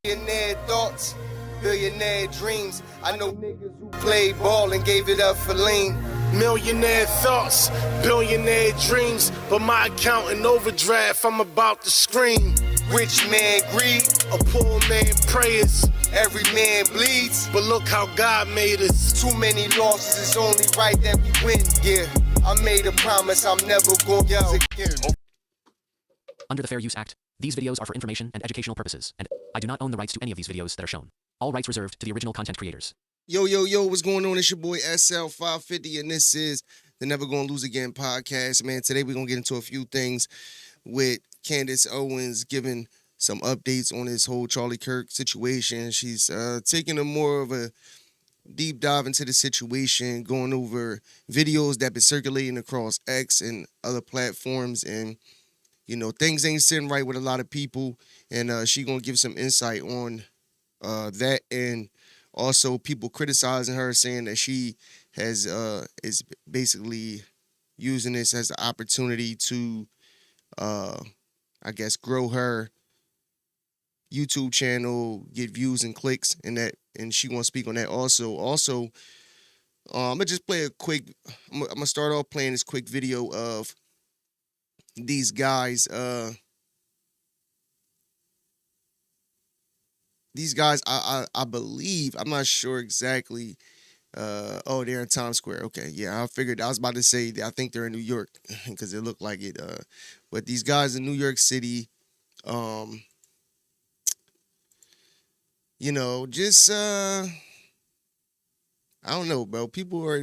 Billionaire thoughts, billionaire dreams. I know niggas who played ball and gave it up for lean. Millionaire thoughts, billionaire dreams, but my account in overdraft, I'm about to scream. Rich man greed, A poor man prayers, every man bleeds. but look how God made us. Too many losses, it's only right that we win. Yeah, I made a promise I'm never gonna lose again. Under the Fair Use Act, these videos are for information and educational purposes, and I do not own the rights to any of these videos that are shown. All rights reserved to the original content creators. Yo, what's going on? It's your boy SL550, and this is the Never Gonna Lose Again podcast. Man, today we're gonna get into a few things with Candace Owens giving some updates on this whole Charlie Kirk situation. She's taking a more of a deep dive into the situation, going over videos that been circulating across X and other platforms, and you know, things ain't sitting right with a lot of people, and she gonna give some insight on that, and also people criticizing her, saying that she has is basically using this as an opportunity to I guess grow her YouTube channel, get views and clicks, and that, and she gonna speak on that also. I'm gonna just play a quick. I'm gonna start off playing this quick video of these guys. These guys, I believe, I'm not sure exactly. Oh, they're in Times Square. Okay, yeah, I figured. I was about to say that I think they're in New York because it looked like it. But these guys in New York City, you know, just I don't know, bro. People are,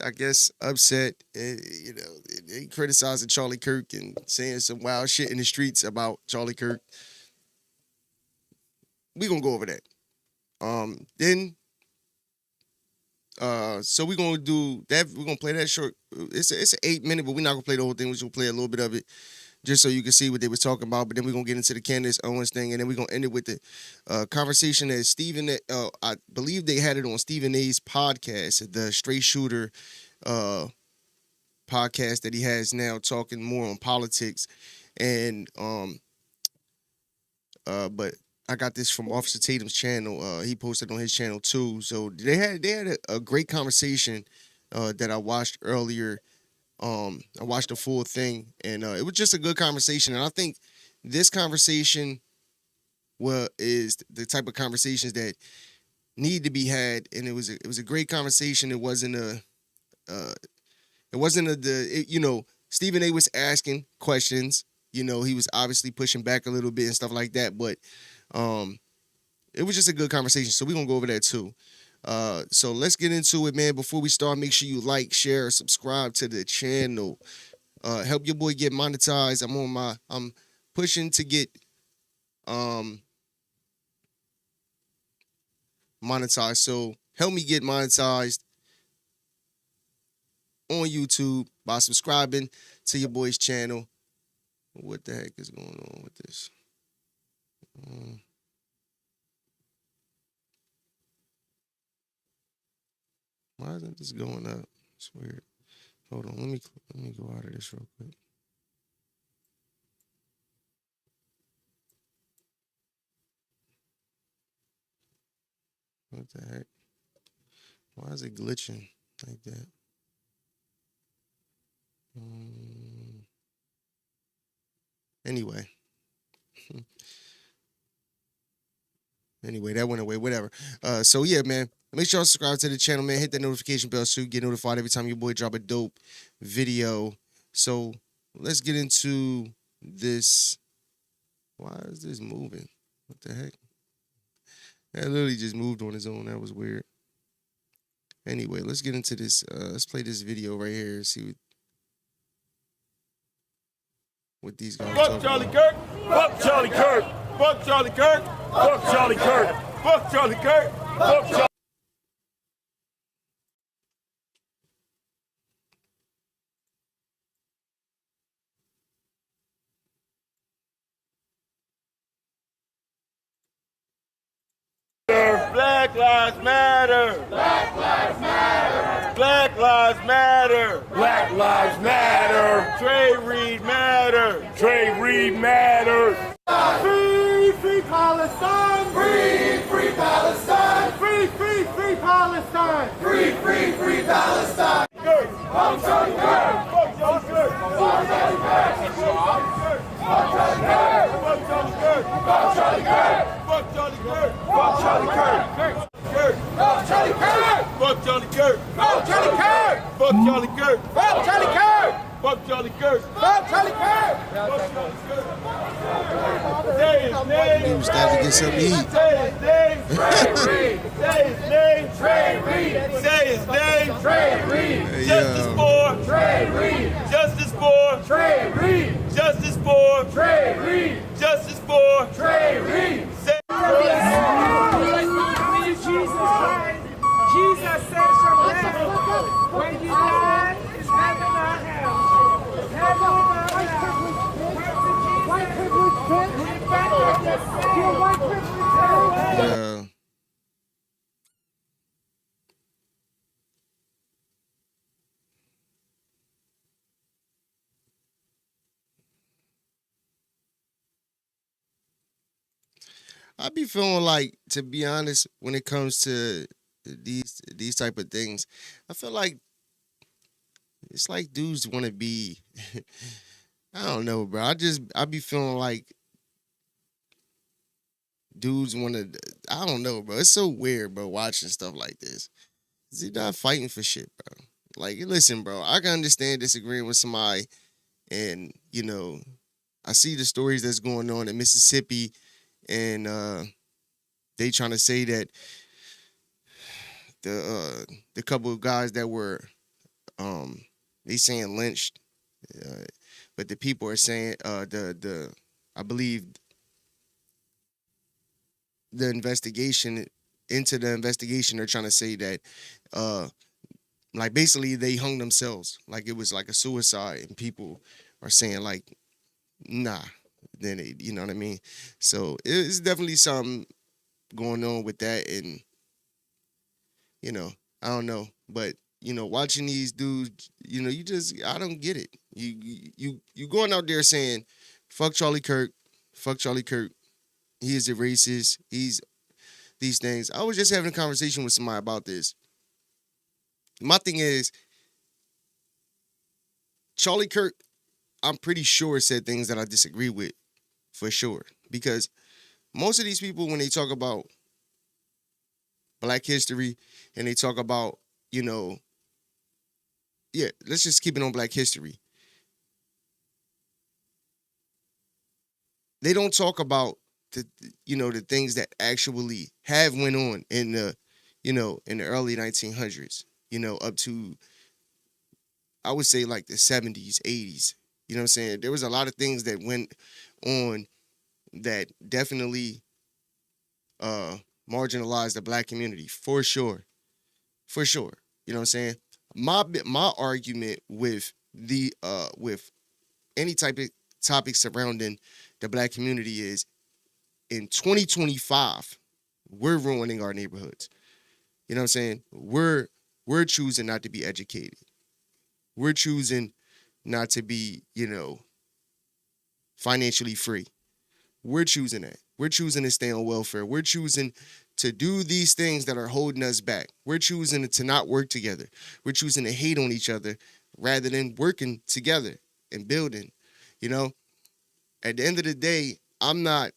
I guess, upset. You know, they criticizing Charlie Kirk and saying some wild shit in the streets about Charlie Kirk. We gonna go over that. Then, so we're gonna do that. We're gonna play that short. It's an 8-minute, but we're not gonna play the whole thing. We're just gonna play a little bit of it, just so you can see what they was talking about. But then we're gonna get into the Candace Owens thing, and then we're gonna end it with the conversation that Stephen, I believe they had it on Stephen A's podcast, the Straight Shooter podcast that he has now, talking more on politics, and but I got this from Officer Tatum's channel. He posted on his channel too. So they had a great conversation that I watched earlier. I watched the full thing, and it was just a good conversation. And I think this conversation is the type of conversations that need to be had. And it was a great conversation. It wasn't you know, Stephen A was asking questions. You know, he was obviously pushing back a little bit and stuff like that, but it was just a good conversation. So we're gonna go over that too. So let's get into it, man. Before we start, make sure you like, share, subscribe to the channel. Help your boy get monetized. I'm pushing to get monetized. So help me get monetized on YouTube by subscribing to your boy's channel. What the heck is going on with this? Why isn't this going up? It's weird. Hold on, let me go out of this real quick. What the heck? Why is it glitching like that? Anyway. Anyway, that went away. Whatever. So yeah, man. Make sure you subscribe to the channel, man. Hit that notification bell so you get notified every time your boy drop a dope video. So let's get into this. Why is this moving? What the heck? That literally just moved on its own. That was weird. Anyway, let's get into this. Let's play this video right here. See what these guys are Fuck Charlie Kirk! Fuck Charlie Kirk! Fuck Charlie Kirk! Fuck Charlie Kirk! Fuck Charlie Kirk! Fuck Charlie. Black Lives Matter! Black Lives Matter! Black Lives Matter! Black Lives Matter! Trey Reed matter! Trey Reed matters! Palestine! Free, free, free Palestine! Fuck Charlie Kirk! Fuck Charlie Kirk! Fuck Charlie Kirk! Fuck Charlie Kirk! Fuck Charlie Kirk! Fuck Charlie Kirk! Fuck Charlie Kirk! Fuck Charlie Kirk! Fuck Charlie Kirk! Fuck Charlie Kirk! Fuck Charlie Kirk! Fuck Charlie Kirk! Fuck Charlie Kirk! Fuck Charlie Kirk! Fuck Charlie Kirk! Say his name. He was got to get something to eat. Say his name. Trey Reed. Say his name. Trey Reed. Say his name. Trey Reed. Justice for Trey Reed. Justice for Trey Reed. Justice for Trey Reed. Justice for Trey Reed. Jesus says from heaven, when you die, it's heaven or hell. Heaven or hell. White privilege, repent of your sin. White privilege, I be feeling like, to be honest, when it comes to these type of things, I feel like it's like dudes want to be. I don't know, bro. I be feeling like dudes want to. I don't know, bro. It's so weird, bro. Watching stuff like this, you're not fighting for shit, bro. Like, listen, bro. I can understand disagreeing with somebody, and I see the stories that's going on in Mississippi. And they trying to say that the couple of guys that were they saying lynched, but the people are saying I believe the investigation they're trying to say that like basically they hung themselves, like it was like a suicide, and people are saying like nah. Then you know what I mean? So it's definitely something going on with that, and I don't know, but watching these dudes, I don't get it. You going out there saying, fuck Charlie Kirk, he is a racist, he's these things. I was just having a conversation with somebody about this. My thing is, Charlie Kirk, I'm pretty sure said things that I disagree with. For sure. Because most of these people, when they talk about Black history and they talk about, let's just keep it on Black history. They don't talk about the things that actually have went on in the early 1900s, up to, I would say, like the 70s, 80s. You know what I'm saying? There was a lot of things that went on that definitely marginalized the Black community, for sure. For sure. You know what I'm saying? My argument with with any type of topic surrounding the Black community is, in 2025, we're ruining our neighborhoods. You know what I'm saying? We're choosing not to be educated. We're choosing not to be, financially free. We're choosing that. We're choosing to stay on welfare. We're choosing to do these things that are holding us back. We're choosing to not work together. We're choosing to hate on each other rather than working together and building. At the end of the day, I'm not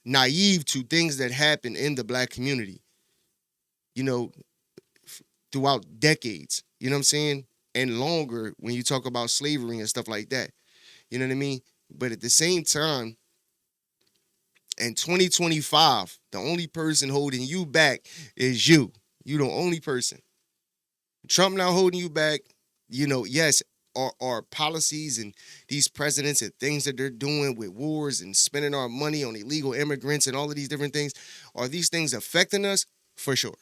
naive to things that happen in the Black community, throughout decades. You know what I'm saying? And longer when you talk about slavery and stuff like that. You know what I mean? But at the same time, in 2025, the only person holding you back is you. You the only person. Trump not holding you back. Yes, our policies and these presidents and things that they're doing with wars and spending our money on illegal immigrants and all of these different things, are these things affecting us? For sure.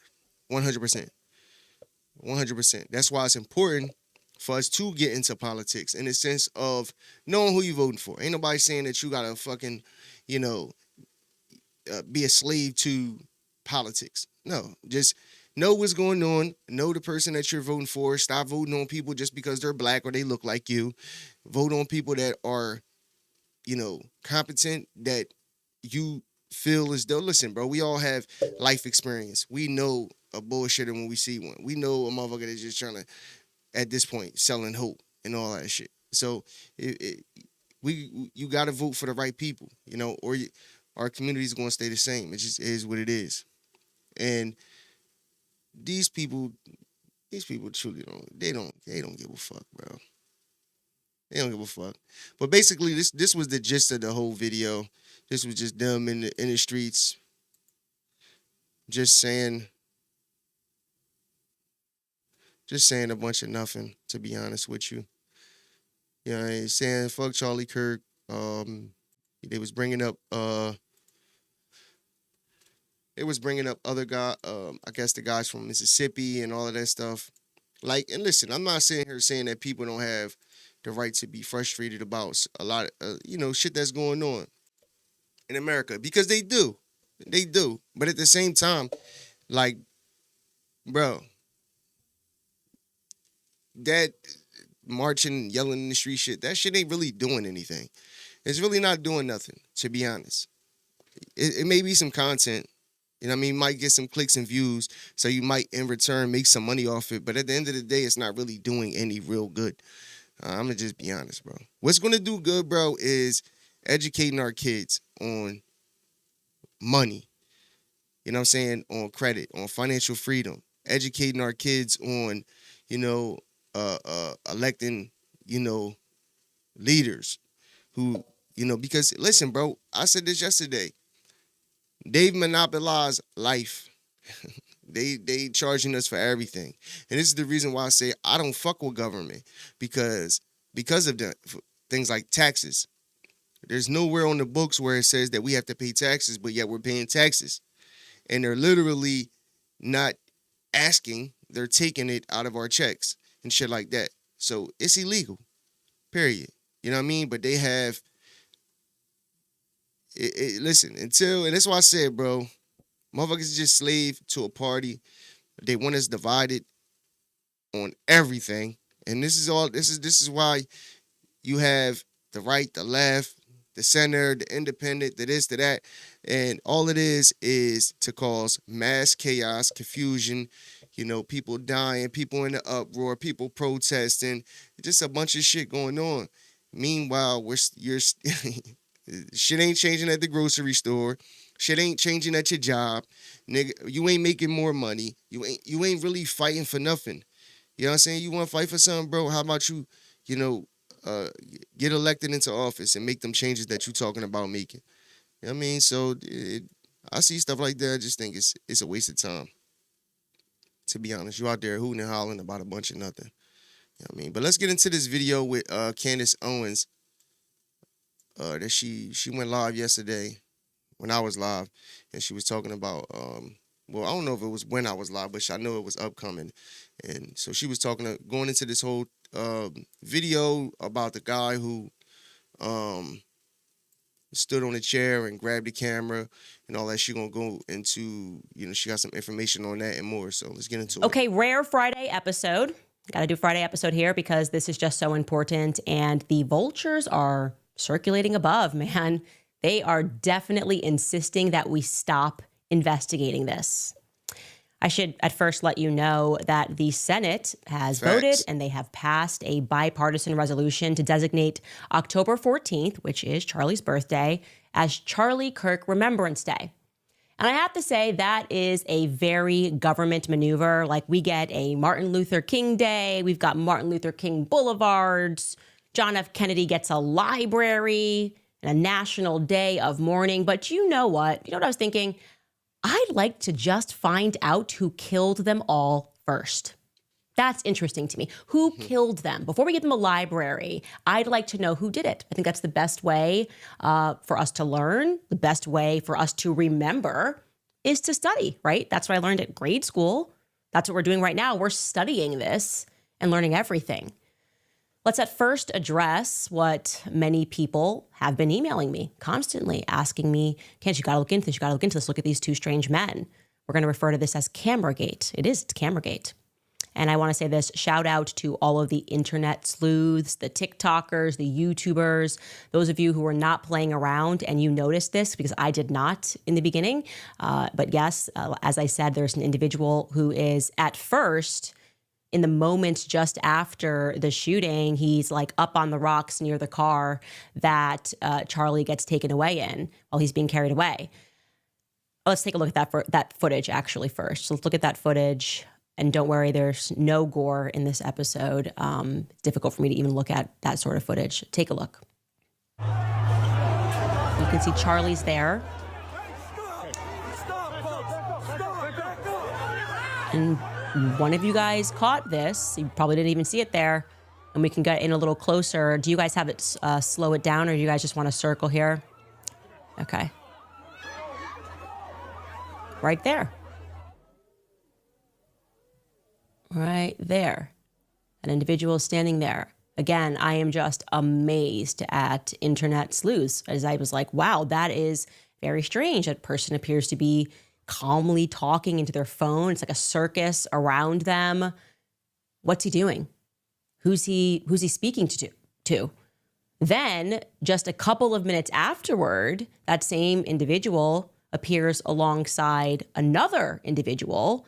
100%. 100%. That's why it's important for us to get into politics, in the sense of knowing who you're voting for. Ain't nobody saying that you gotta fucking, be a slave to politics. No, just know what's going on. Know the person that you're voting for. Stop voting on people just because they're Black or they look like you. Vote on people that are, competent, that you feel as though, listen, bro, we all have life experience. We know a bullshitter when we see one. We know a motherfucker that's just trying to, at this point, selling hope and all that shit. So you got to vote for the right people, or our community is going to stay the same. It just is what it is. And these people truly don't give a fuck, bro. They don't give a fuck. But basically, this was the gist of the whole video. This was just them in the streets, just saying a bunch of nothing, to be honest with you. Saying fuck Charlie Kirk. They was bringing up other guy, I guess the guys from Mississippi and all of that stuff. And listen, I'm not sitting here saying that people don't have the right to be frustrated about a lot of, shit that's going on in America, because they do. But at the same time, bro, that marching, yelling in the street shit, that shit ain't really doing anything. It's really not doing nothing, to be honest. It may be some content, might get some clicks and views, so you might in return make some money off it, but at the end of the day, it's not really doing any real good. I'm gonna just be honest, bro. What's gonna do good, bro, is educating our kids on money. You know what I'm saying? On credit, on financial freedom. Educating our kids on, electing, leaders who, because listen, bro, I said this yesterday. They've monopolized life. They charging us for everything. And this is the reason why I say I don't fuck with government, because of the things like taxes. There's nowhere on the books where it says that we have to pay taxes, but yet we're paying taxes. And they're literally not asking, they're taking it out of our checks and shit like that. So it's illegal, period. You know what I mean? But they have, listen, and that's why I said, bro, motherfuckers just slave to a party. They want us divided on everything. And this is why you have the right, the left, the center, the independent, the this, the that. And all it is to cause mass chaos, confusion, people dying, people in the uproar, people protesting, just a bunch of shit going on. Meanwhile, shit ain't changing at the grocery store. Shit ain't changing at your job. Nigga, you ain't making more money. You ain't really fighting for nothing. You know what I'm saying? You want to fight for something, bro? How about you, get elected into office and make them changes that you talking about making? You know what I mean? So I see stuff like that. I just think it's a waste of time. To be honest, you out there hooting and hollering about a bunch of nothing. You know what I mean? But let's get into this video with Candace Owens. That she went live yesterday when I was live, and she was talking about, well, I don't know if it was when I was live, but I know it was upcoming. And so she was going into this whole video about the guy who stood on a chair and grabbed the camera and all that. She gonna go into, she got some information on that and more. So let's get into it. Okay, rare Friday episode. Got to do Friday episode here because this is just so important. And the vultures are circulating above, man. They are definitely insisting that we stop investigating this. I should at first let you know that the Senate has voted and they have passed a bipartisan resolution to designate October 14th, which is Charlie's birthday, as Charlie Kirk Remembrance Day. And I have to say that is a very government maneuver. Like, we get a Martin Luther King Day. We've got Martin Luther King Boulevards. John F. Kennedy gets a library and a national day of mourning. But you know what? You know what I was thinking? I'd like to just find out who killed them all first. That's interesting to me. Who killed them? Before we give them a library, I'd like to know who did it. I think that's the best way for us to learn. The best way for us to remember is to study, right? That's what I learned at grade school. That's what we're doing right now. We're studying this and learning everything. Let's at first address what many people have been emailing me constantly, asking me, Candace, you got to look into this. You got to look into this. Look at these two strange men. We're going to refer to this as Cameragate. It's Cameragate. And I want to say this, shout out to all of the internet sleuths, the TikTokers, the YouTubers, those of you who are not playing around and you noticed this, because I did not in the beginning. But yes, as I said, there's an individual who is at first, in the moment just after the shooting, he's like up on the rocks near the car that Charlie gets taken away in while he's being carried away. Let's take a look at that footage actually first. So let's look at that footage. And don't worry, there's no gore in this episode. It's difficult for me to even look at that sort of footage. Take a look. You can see Charlie's there. And one of you guys caught this. You probably didn't even see it there. And we can get in a little closer. Do you guys have it slow it down, or do you guys just want to circle here? Okay. Right there. Right there. An individual standing there. Again, I am just amazed at internet sleuths, as I was like, wow, that is very strange. That person appears to be calmly talking into their phone. It's like a circus around them. What's he doing? Who's he speaking to? Then, just a couple of minutes afterward, that same individual appears alongside another individual,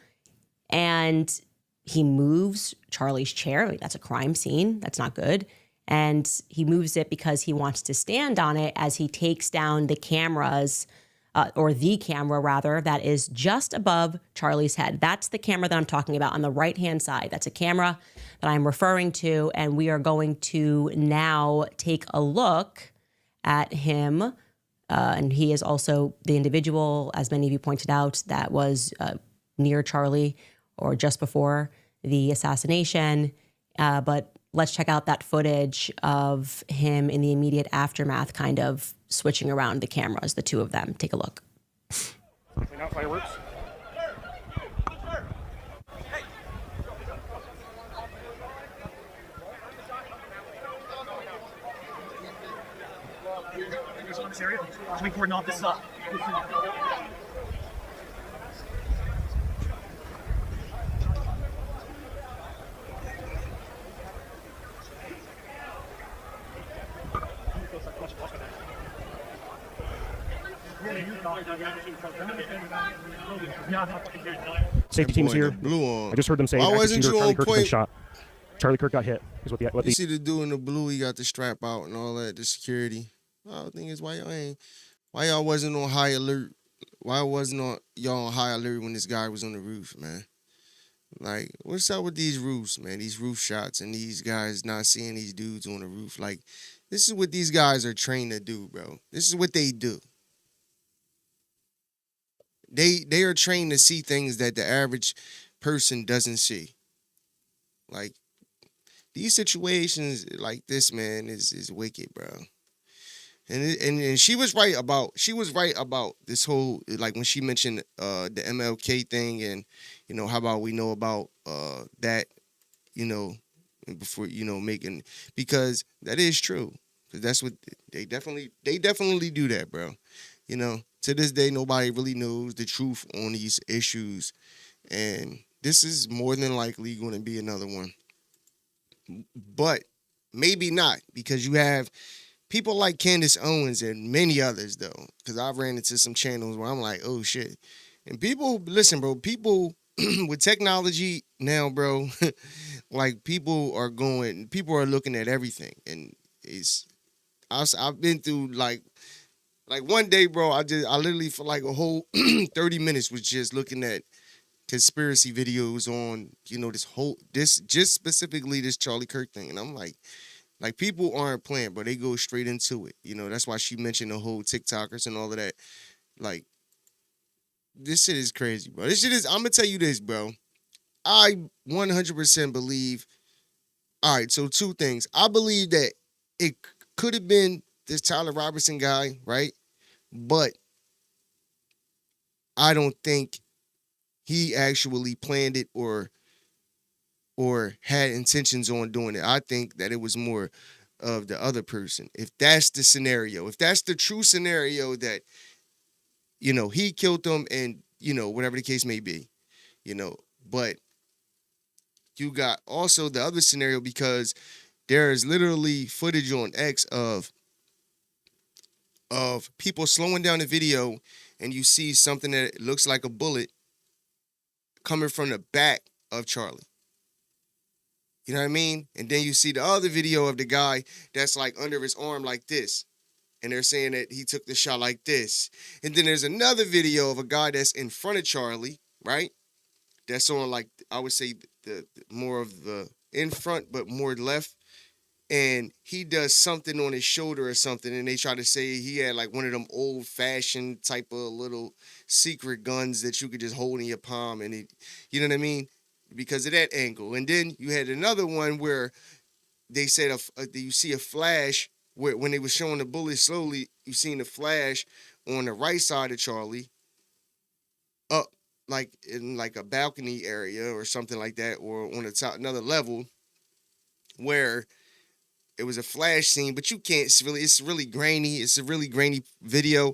and he moves Charlie's chair. Like, that's a crime scene. That's not good. And he moves it because he wants to stand on it as he takes down the cameras, or the camera rather, that is just above Charlie's head. That's the camera that I'm talking about on the right-hand side. That's a camera that I'm referring to. And we are going to now take a look at him. And he is also the individual, as many of you pointed out, that was near Charlie or just before the assassination. But let's check out that footage of him in the immediate aftermath, kind of switching around the cameras, the two of them. Take a look. Not fireworks. This area. We cordon off this up. Safety team's here. Blue on. I just heard them saying active shooter Charlie Kirk has been shot. Charlie Kirk got hit. Is what You see the dude in the blue, he got the strap out and all that, the security. The thing is, why y'all wasn't on high alert? Why wasn't y'all on high alert when this guy was on the roof, man? Like, what's up with these roofs, man? These roof shots and these guys not seeing these dudes on the roof. Like, this is what these guys are trained to do, bro. This is what they do. They are trained to see things that the average person doesn't see. Like, these situations like this, man, is wicked, bro. And she was right about this whole, like, when she mentioned the MLK thing, and how about we know about that, before making, because that is true, because that's what they definitely do that, bro. To this day, nobody really knows the truth on these issues, and this is more than likely going to be another one. But maybe not, because you have people like Candace Owens and many others, though, because I've ran into some channels where I'm like, oh, shit. And people, listen, bro, people with technology now, bro, like, people are looking at everything. And I've been through, like one day, bro, I literally for like a whole 30 minutes was just looking at conspiracy videos on, just specifically this Charlie Kirk thing. And I'm like people aren't playing, but they go straight into it. That's why she mentioned the whole TikTokers and all of that. Like, this shit is crazy, bro. I'm going to tell you this, bro. I 100% believe, all right, so two things. I believe that it could have been this Tyler Robertson guy, right? But I don't think he actually planned it or had intentions on doing it. I think that it was more of the other person. If that's the scenario, if that's the true scenario that, he killed them and, whatever the case may be, but, you got also the other scenario, because there is literally footage on X of people slowing down the video, and you see something that looks like a bullet coming from the back of Charlie. You know what I mean? And then you see the other video of the guy that's like under his arm like this. And they're saying that he took the shot like this. And then there's another video of a guy that's in front of Charlie, right? That's on, like, I would say the more of the in front, but more left. And he does something on his shoulder or something, and they try to say he had like one of them old-fashioned type of little secret guns that you could just hold in your palm, and you know what I mean? Because of that angle. And then you had another one where they said you see a flash where when they were showing the bullet slowly, you seen the flash on the right side of Charlie up like in like a balcony area or something like that, or on the top another level where it was a flash scene, but you can't it's really grainy. It's a really grainy video,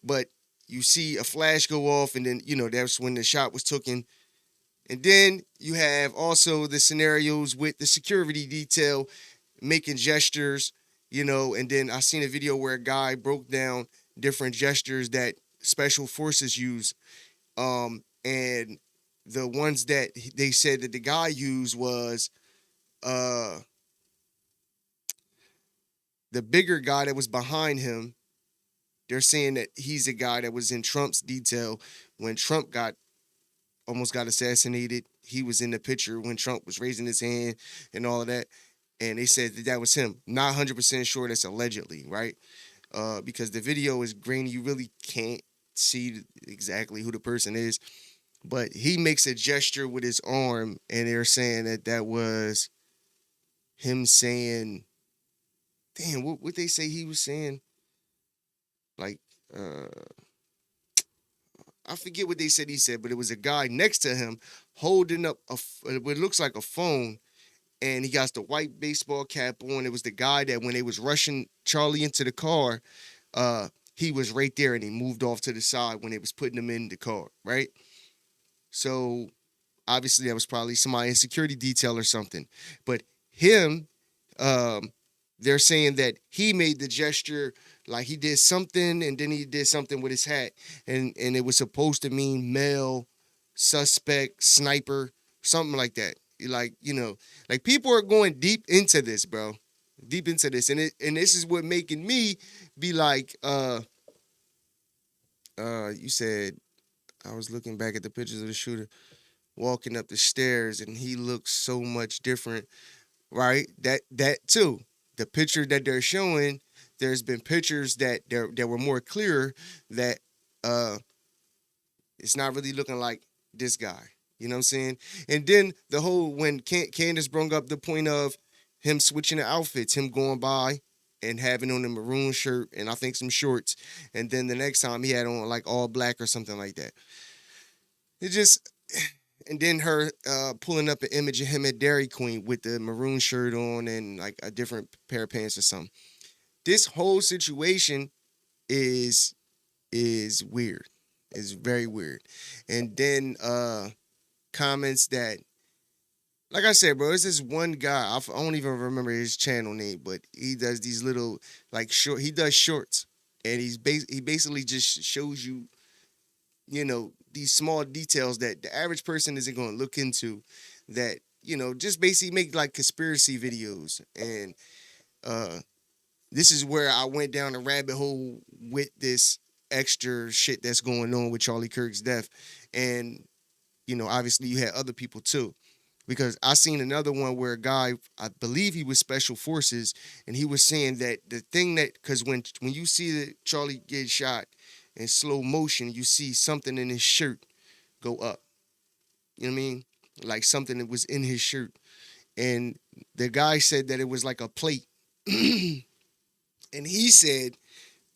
but you see a flash go off, and then, you know, that's when the shot was taken. And then you have also the scenarios with the security detail making gestures, you know, and then I seen a video where a guy broke down different gestures that special forces use. And the ones that they said that the guy used was the bigger guy that was behind him. They're saying that he's a guy that was in Trump's detail when Trump almost got assassinated. He was in the picture when Trump was raising his hand and all of that. And they said that was him. Not 100% sure, that's allegedly, right? Because the video is grainy. You really can't see exactly who the person is. But he makes a gesture with his arm, and they're saying that was him saying, damn, what they say he was saying? Like, I forget what they said he said, but it was a guy next to him holding up what looks like a phone, and he got the white baseball cap on. It was the guy that when they was rushing Charlie into the car, he was right there, and he moved off to the side when they was putting him in the car, right? So obviously that was probably somebody in security detail or something. But him, they're saying that he made the gesture, like he did something, and then he did something with his hat, and it was supposed to mean male, suspect, sniper, something like that. Like, you know, like people are going deep into this, bro. Deep into this. And this is what making me be like, you said, I was looking back at the pictures of the shooter walking up the stairs, and he looks so much different, right? That too. The picture that they're showing, there's been pictures that were more clear that it's not really looking like this guy. You know what I'm saying? And then the whole, when Candace brought up the point of him switching the outfits, him going by and having on a maroon shirt and I think some shorts, and then the next time he had on like all black or something like that. It just, and then her pulling up an image of him at Dairy Queen with the maroon shirt on and like a different pair of pants or something. This whole situation is weird. It's very weird. And then comments that, like I said, bro, it's this one guy. I don't even remember his channel name, but he does these little like short. He does shorts, and he basically just shows you, you know, these small details that the average person isn't going to look into. That, you know, just basically make like conspiracy videos. And this is where I went down a rabbit hole with this extra shit that's going on with Charlie Kirk's death, and you know, obviously you had other people too. Because I seen another one where a guy, I believe he was special forces, and he was saying that the thing that, because when you see that Charlie get shot in slow motion, you see something in his shirt go up. You know what I mean? Like something that was in his shirt. And the guy said that it was like a plate. And he said,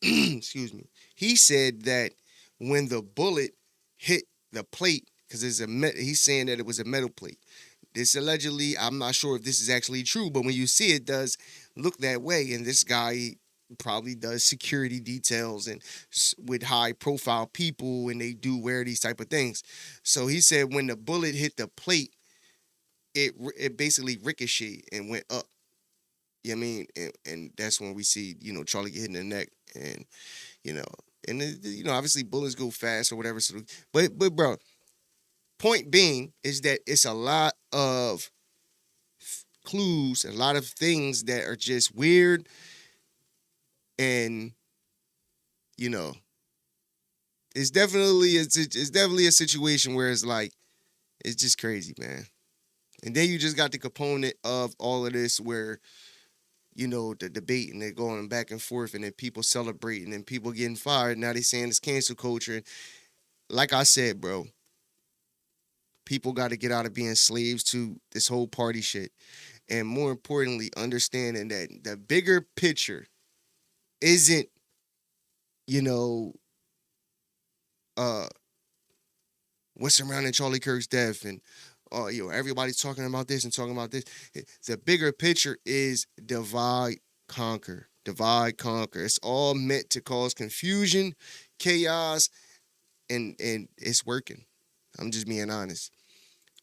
excuse me, he said that when the bullet hit the plate, because he's saying that it was a metal plate. This allegedly, I'm not sure if this is actually true, but when you see it does look that way. And this guy probably does security details and with high profile people, and they do wear these type of things. So he said when the bullet hit the plate, it basically ricocheted and went up. You know what I mean? And that's when we see, Charlie get hit in the neck and, obviously bullets go fast or whatever. So, but bro, point being is that it's a lot of clues, a lot of things that are just weird. And, it's definitely a situation where it's like, it's just crazy, man. And then you just got the component of all of this where, the debate and they're going back and forth and then people celebrating and people getting fired. Now they saying it's cancel culture. And like I said, bro, people got to get out of being slaves to this whole party shit. And more importantly, understanding that the bigger picture isn't, what's surrounding Charlie Kirk's death and everybody's talking about this and talking about this. The bigger picture is divide, conquer. Divide, conquer. It's all meant to cause confusion, chaos, and it's working. I'm just being honest.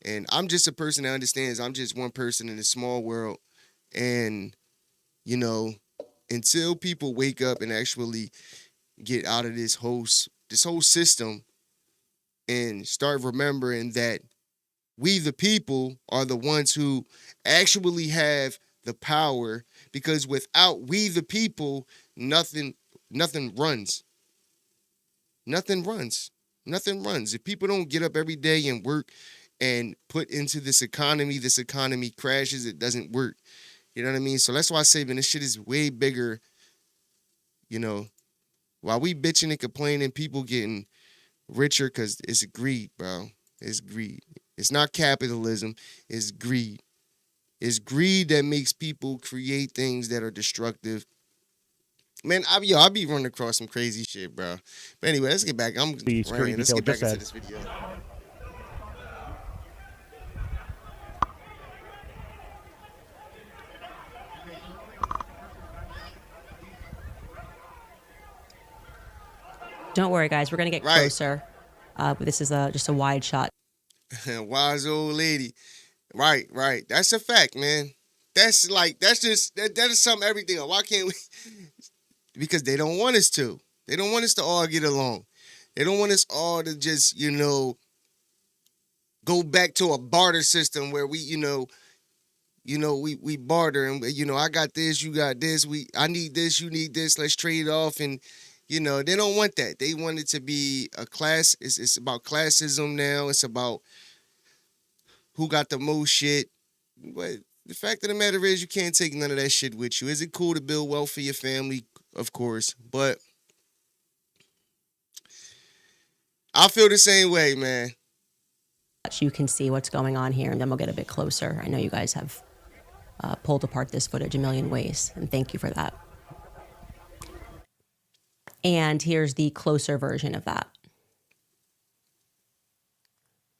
And I'm just a person that understands I'm just one person in a small world. And, until people wake up and actually get out of this whole system and start remembering that we, the people, are the ones who actually have the power, because without we, the people, nothing runs. Nothing runs. Nothing runs. If people don't get up every day and work and put into this economy crashes, it doesn't work. You know what I mean? So that's why I say, man, this shit is way bigger. While we bitching and complaining, people getting richer because it's greed, bro. It's greed. It's not capitalism. It's greed. It's greed that makes people create things that are destructive. Man, I be running across some crazy shit, bro. But anyway, let's get back. Let's get back into this video. Don't worry, guys. We're going to get closer. But this is just a wide shot. Wise old lady. Right. That's a fact, man. That is something everything. Why can't we? Because they don't want us to. They don't want us to all get along. They don't want us all to just, go back to a barter system where we, we barter and, I got this, you got this. I need this, you need this. Let's trade off. And, they don't want that. They want it to be a class. It's about classism now. It's about who got the most shit. But the fact of the matter is you can't take none of that shit with you. Is it cool to build wealth for your family? Of course. But I feel the same way, man. You can see what's going on here, and then we'll get a bit closer. I know you guys have pulled apart this footage a million ways, and thank you for that. And here's the closer version of that.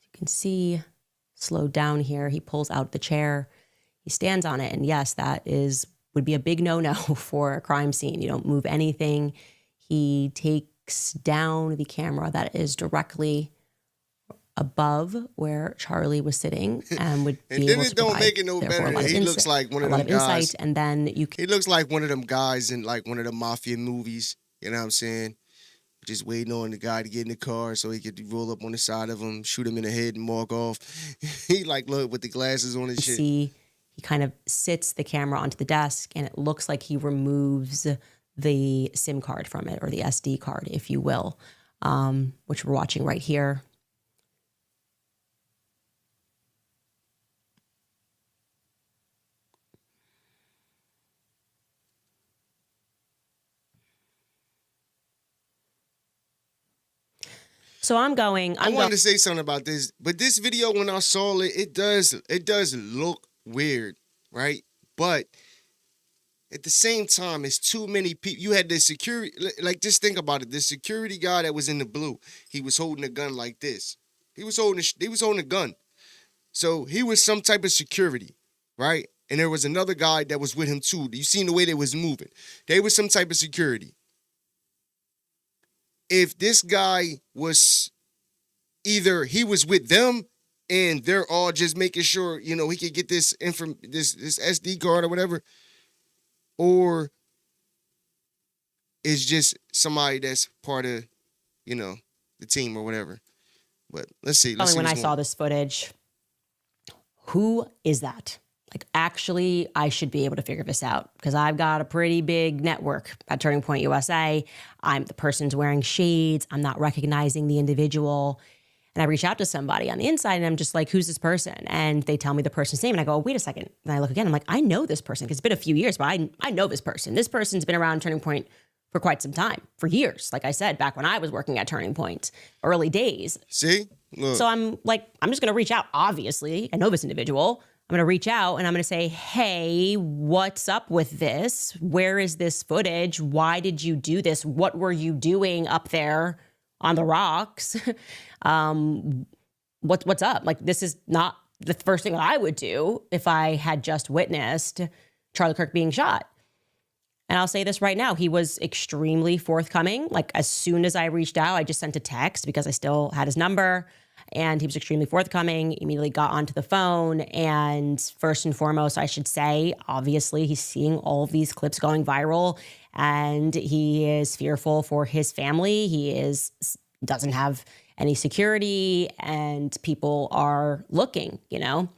You can see, slowed down here, he pulls out the chair, he stands on it, and yes, that would be a big no-no for a crime scene. You don't move anything. He takes down the camera that is directly above where Charlie was sitting and would be able to don't make it no better. He looks like one of them guys. And then he looks like one of them guys in like one of the mafia movies. You know what I'm saying? Just waiting on the guy to get in the car so he could roll up on the side of him, shoot him in the head, and walk off. He look with the glasses on and shit. See, he kind of sits the camera onto the desk, and it looks like he removes the SIM card from it, or the SD card, if you will, which we're watching right here. So I wanted to say something about this, but this video, when I saw it, it does look weird, right? But at the same time, it's too many people. You had the security, like, just think about it. The security guy that was in the blue, he was holding a gun like this. He was holding a gun. So he was some type of security, right? And there was another guy that was with him too. You seen the way they was moving. They was some type of security. If this guy was either he was with them and they're all just making sure, you know, he can get this this SD card or whatever, or it's just somebody that's part of, you know, the team or whatever. But let's see. Let's see when I what's saw going on. this footage, who is that? Like, actually, I should be able to figure this out because I've got a pretty big network at Turning Point USA. The person's wearing shades. I'm not recognizing the individual. And I reach out to somebody on the inside and I'm just like, who's this person? And they tell me the person's name. And I go, oh, wait a second. And I look again. I'm like, I know this person because it's been a few years, but I know this person. This person's been around Turning Point for quite some time, for years. Like I said, back when I was working at Turning Point, early days. See? Look. So I'm like, I'm just going to reach out. Obviously, I know this individual. I'm going to reach out and I'm going to say, hey, what's up with this? Where is this footage? Why did you do this? What were you doing up there on the rocks? What's up? Like, this is not the first thing that I would do if I had just witnessed Charlie Kirk being shot. And I'll say this right now. He was extremely forthcoming. Like, as soon as I reached out, I just sent a text because I still had his number. And he was extremely forthcoming, immediately got onto the phone. And first and foremost, I should say, obviously, he's seeing all of these clips going viral. And he is fearful for his family. He doesn't have any security. And people are looking, you know.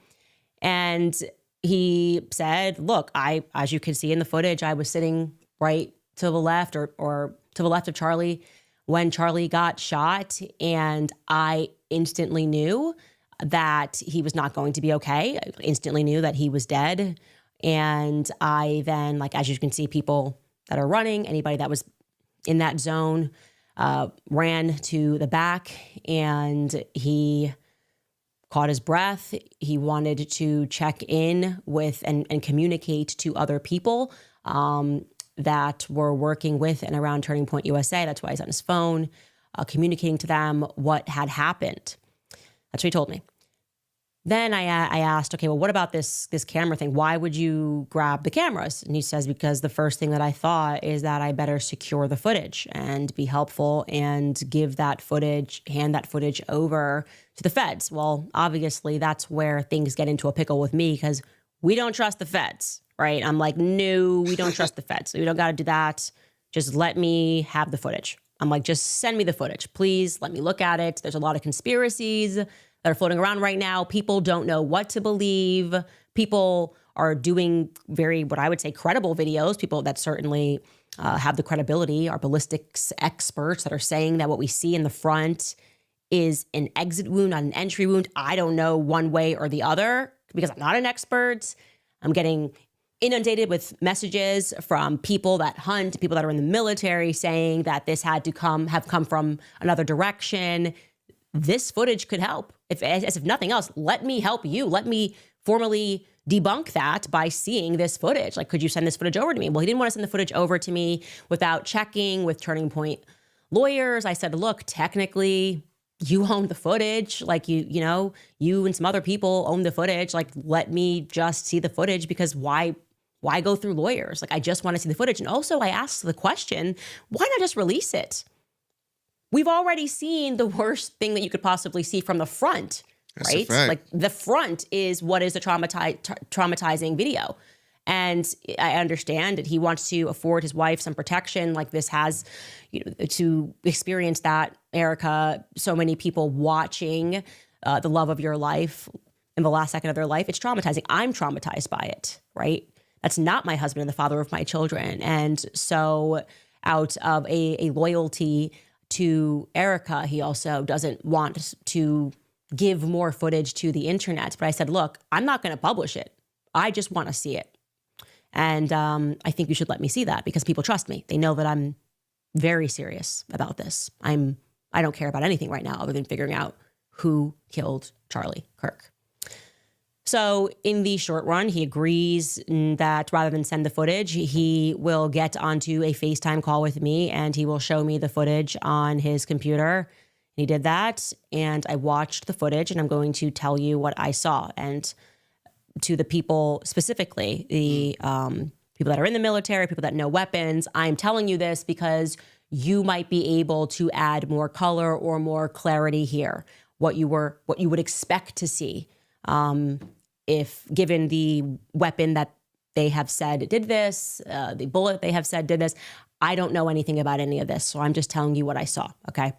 And he said, look, as you can see in the footage, I was sitting right to the left or to the left of Charlie when Charlie got shot. And I instantly knew that he was not going to be okay. I instantly knew that he was dead. And I then, like, as you can see, people that are running, anybody that was in that zone ran to the back and he caught his breath. He wanted to check in with and communicate to other people that were working with and around Turning Point USA. That's why he's on his phone, communicating to them what had happened. That's what he told me. Then I asked, okay, well, what about this camera thing? Why would you grab the cameras? And he says, because the first thing that I thought is that I better secure the footage and be helpful and hand that footage over to the feds. Well, obviously, that's where things get into a pickle with me because we don't trust the feds, right? I'm like, no, we don't trust the feds. So we don't got to do that. Just let me have the footage. I'm like, just send me the footage. Please let me look at it. There's a lot of conspiracies that are floating around right now. People don't know what to believe. People are doing what I would say, credible videos. People that certainly have the credibility are ballistics experts that are saying that what we see in the front is an exit wound, not an entry wound. I don't know one way or the other because I'm not an expert. I'm getting inundated with messages from people that hunt, people that are in the military saying that this had to have come from another direction. This footage could help. As if nothing else, let me help you. Let me formally debunk that by seeing this footage. Like, could you send this footage over to me? Well, he didn't want to send the footage over to me without checking with Turning Point lawyers. I said, look, technically, you own the footage. Like, you know, you and some other people own the footage. Like, let me just see the footage because why go through lawyers? Like, I just want to see the footage. And also I asked the question, why not just release it? We've already seen the worst thing that you could possibly see from the front, That's a right? fact. Like, the front is what is a traumatizing video. And I understand that he wants to afford his wife some protection. Like, this has, you know, to experience that, Erica, so many people watching the love of your life in the last second of their life. It's traumatizing. I'm traumatized by it, right? That's not my husband and the father of my children. And so out of a loyalty to Erica, he also doesn't want to give more footage to the internet. But I said, look, I'm not going to publish it. I just want to see it. And I think you should let me see that because people trust me. They know that I'm very serious about this. I don't care about anything right now other than figuring out who killed Charlie Kirk. So in the short run, he agrees that rather than send the footage, he will get onto a FaceTime call with me and he will show me the footage on his computer. He did that and I watched the footage and I'm going to tell you what I saw. And to the people specifically, the people that are in the military, people that know weapons, I'm telling you this because you might be able to add more color or more clarity here. what you would expect to see if given the weapon that they have said did this, the bullet they have said did this. I don't know anything about any of this, so I'm just telling you what I saw, okay?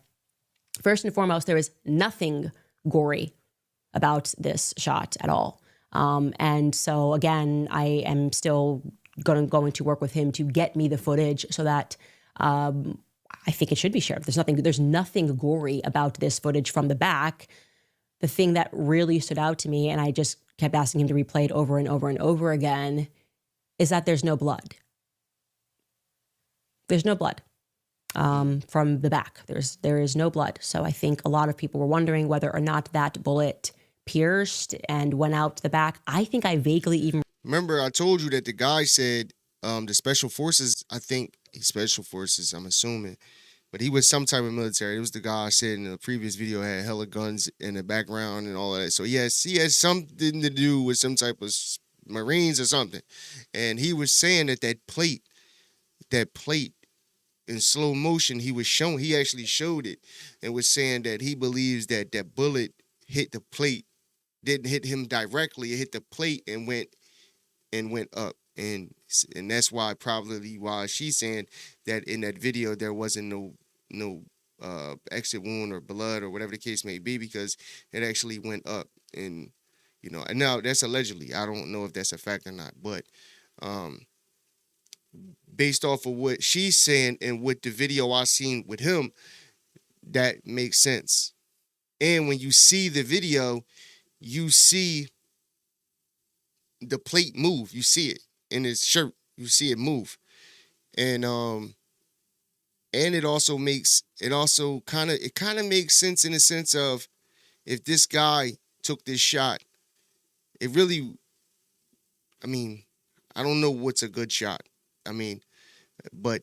First and foremost, there is nothing gory about this shot at all. And so again, I am still going to work with him to get me the footage so that I think it should be shared. There's nothing gory about this footage from the back. The thing that really stood out to me, and I just kept asking him to replay it over and over and over again, is that there's no blood. There's no blood from the back. There is no blood. So I think a lot of people were wondering whether or not that bullet pierced and went out the back. I think I vaguely even remember I told you that the guy said the special forces. I think special forces. I'm assuming, but he was some type of military. It was the guy I said in the previous video had hella guns in the background and all of that. So he has something to do with some type of Marines or something. And he was saying that plate in slow motion, he actually showed it and was saying that he believes that that bullet hit the plate, didn't hit him directly. It hit the plate and went up. And that's why she's saying that in that video there wasn't no exit wound or blood or whatever the case may be, because it actually went up. And and now that's allegedly. I don't know if that's a fact or not, but based off of what she's saying and what the video I seen with him, that makes sense. And when you see the video, you see the plate move. You see it in his shirt. You see it move. And it also kind of makes sense in the sense of if this guy took this shot, it really, I don't know what's a good shot. But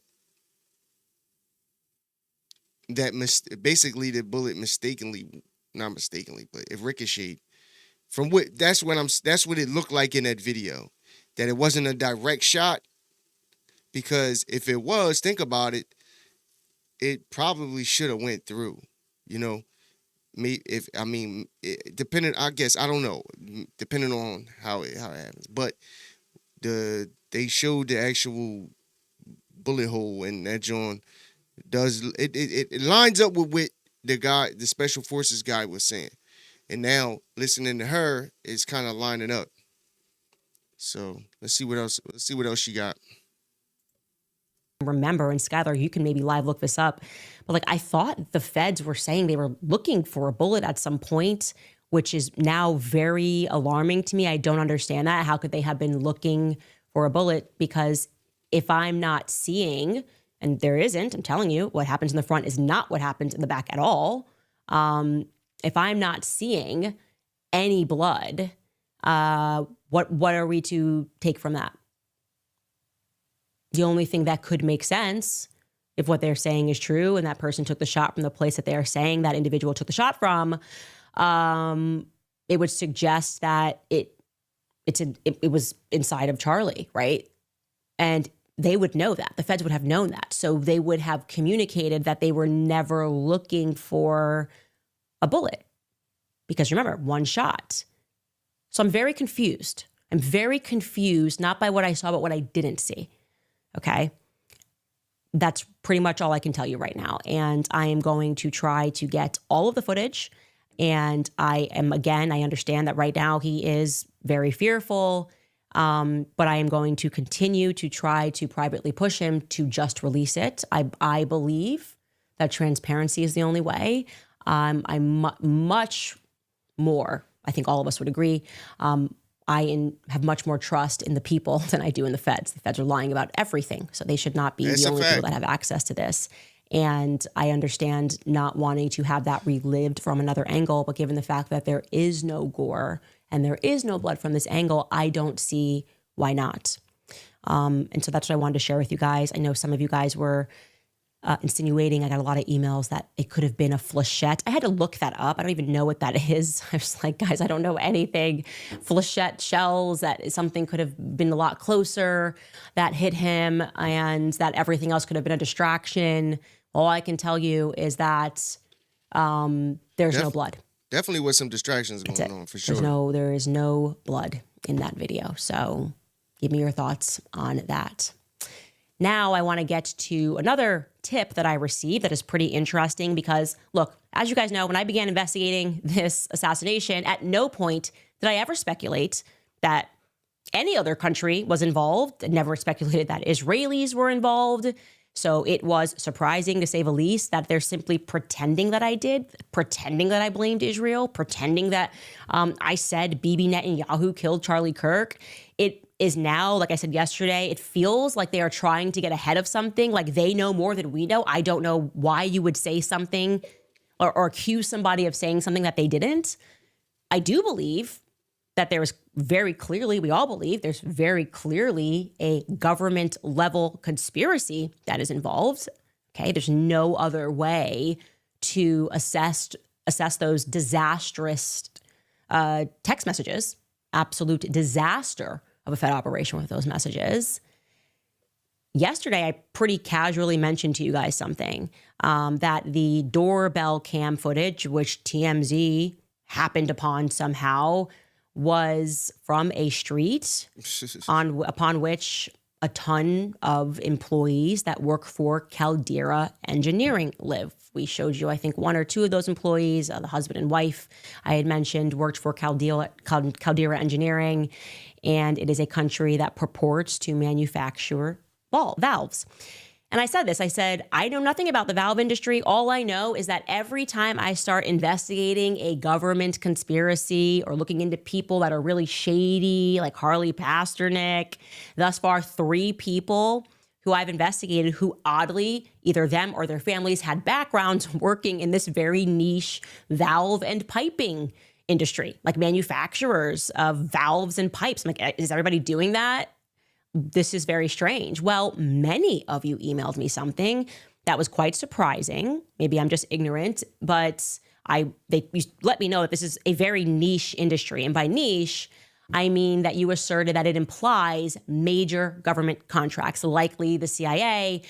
basically the bullet not mistakenly, but it ricocheted from that's what it looked like in that video, that it wasn't a direct shot, because if it was, think about it, it probably should have went through, depending, I guess, I don't know, depending on how it happens, but they showed the actual bullet hole, and that John does it lines up with what the special forces guy was saying, and now listening to her is kind of lining up. So let's see what else she got. Remember, and Skylar, you can maybe live look this up, but I thought the feds were saying they were looking for a bullet at some point, which is now very alarming to me. I don't understand that. How could they have been looking for a bullet? Because if I'm not seeing, and there isn't, I'm telling you, what happens in the front is not what happens in the back at all. If I'm not seeing any blood, what are we to take from that? The only thing that could make sense, if what they're saying is true and that person took the shot from the place that they are saying that individual took the shot from, it would suggest that it was inside of Charlie, right? And they would know that. The feds would have known that. So they would have communicated that they were never looking for a bullet. Because remember, one shot. So I'm very confused. Not by what I saw, but what I didn't see. Okay? That's pretty much all I can tell you right now. And I am going to try to get all of the footage. And I understand that right now he is very fearful. But I am going to continue to try to privately push him to just release it. I believe that transparency is the only way. I'm much more, I think all of us would agree, I have much more trust in the people than I do in the feds. The feds are lying about everything, so they should not be the only people that have access to this. And I understand not wanting to have that relived from another angle, but given the fact that there is no gore and there is no blood from this angle, I don't see why not. And so that's what I wanted to share with you guys. I know some of you guys were insinuating, I got a lot of emails that it could have been a flechette. I had to look that up. I don't even know what that is. I was like, guys, I don't know anything. Flechette shells, that something could have been a lot closer that hit him and that everything else could have been a distraction. All I can tell you is that there's no blood. Definitely with some distractions going on for sure. There is no blood in that video. So give me your thoughts on that. Now I want to get to another tip that I received that is pretty interesting because, look, as you guys know, when I began investigating this assassination, at no point did I ever speculate that any other country was involved. I never speculated that Israelis were involved. So it was surprising, to say the least, that they're simply pretending that I did, pretending that I blamed Israel, pretending that I said Bibi Netanyahu killed Charlie Kirk. It is now, like I said yesterday, it feels like they are trying to get ahead of something, like they know more than we know. I don't know why you would say something or accuse somebody of saying something that they didn't. I do believe that there is very clearly, we all believe, there's very clearly a government level conspiracy that is involved. Okay, there's no other way to assess those disastrous text messages. Absolute disaster of a Fed operation with those messages. Yesterday, I pretty casually mentioned to you guys something, that the doorbell cam footage, which TMZ happened upon somehow, was from a street upon which a ton of employees that work for Caldera Engineering live. We showed you, I think, one or two of those employees, the husband and wife I had mentioned, worked for Caldera Engineering, and it is a country that purports to manufacture valves. And I said this, I said, I know nothing about the valve industry. All I know is that every time I start investigating a government conspiracy or looking into people that are really shady, like Harley Pasternak, thus far 3 people who I've investigated who oddly, either them or their families had backgrounds working in this very niche valve and piping industry, like manufacturers of valves and pipes. I'm like, is everybody doing that? This is very strange. Well, many of you emailed me something that was quite surprising. Maybe I'm just ignorant, but they let me know that this is a very niche industry. And by niche, I mean that you asserted that it implies major government contracts, likely the CIA.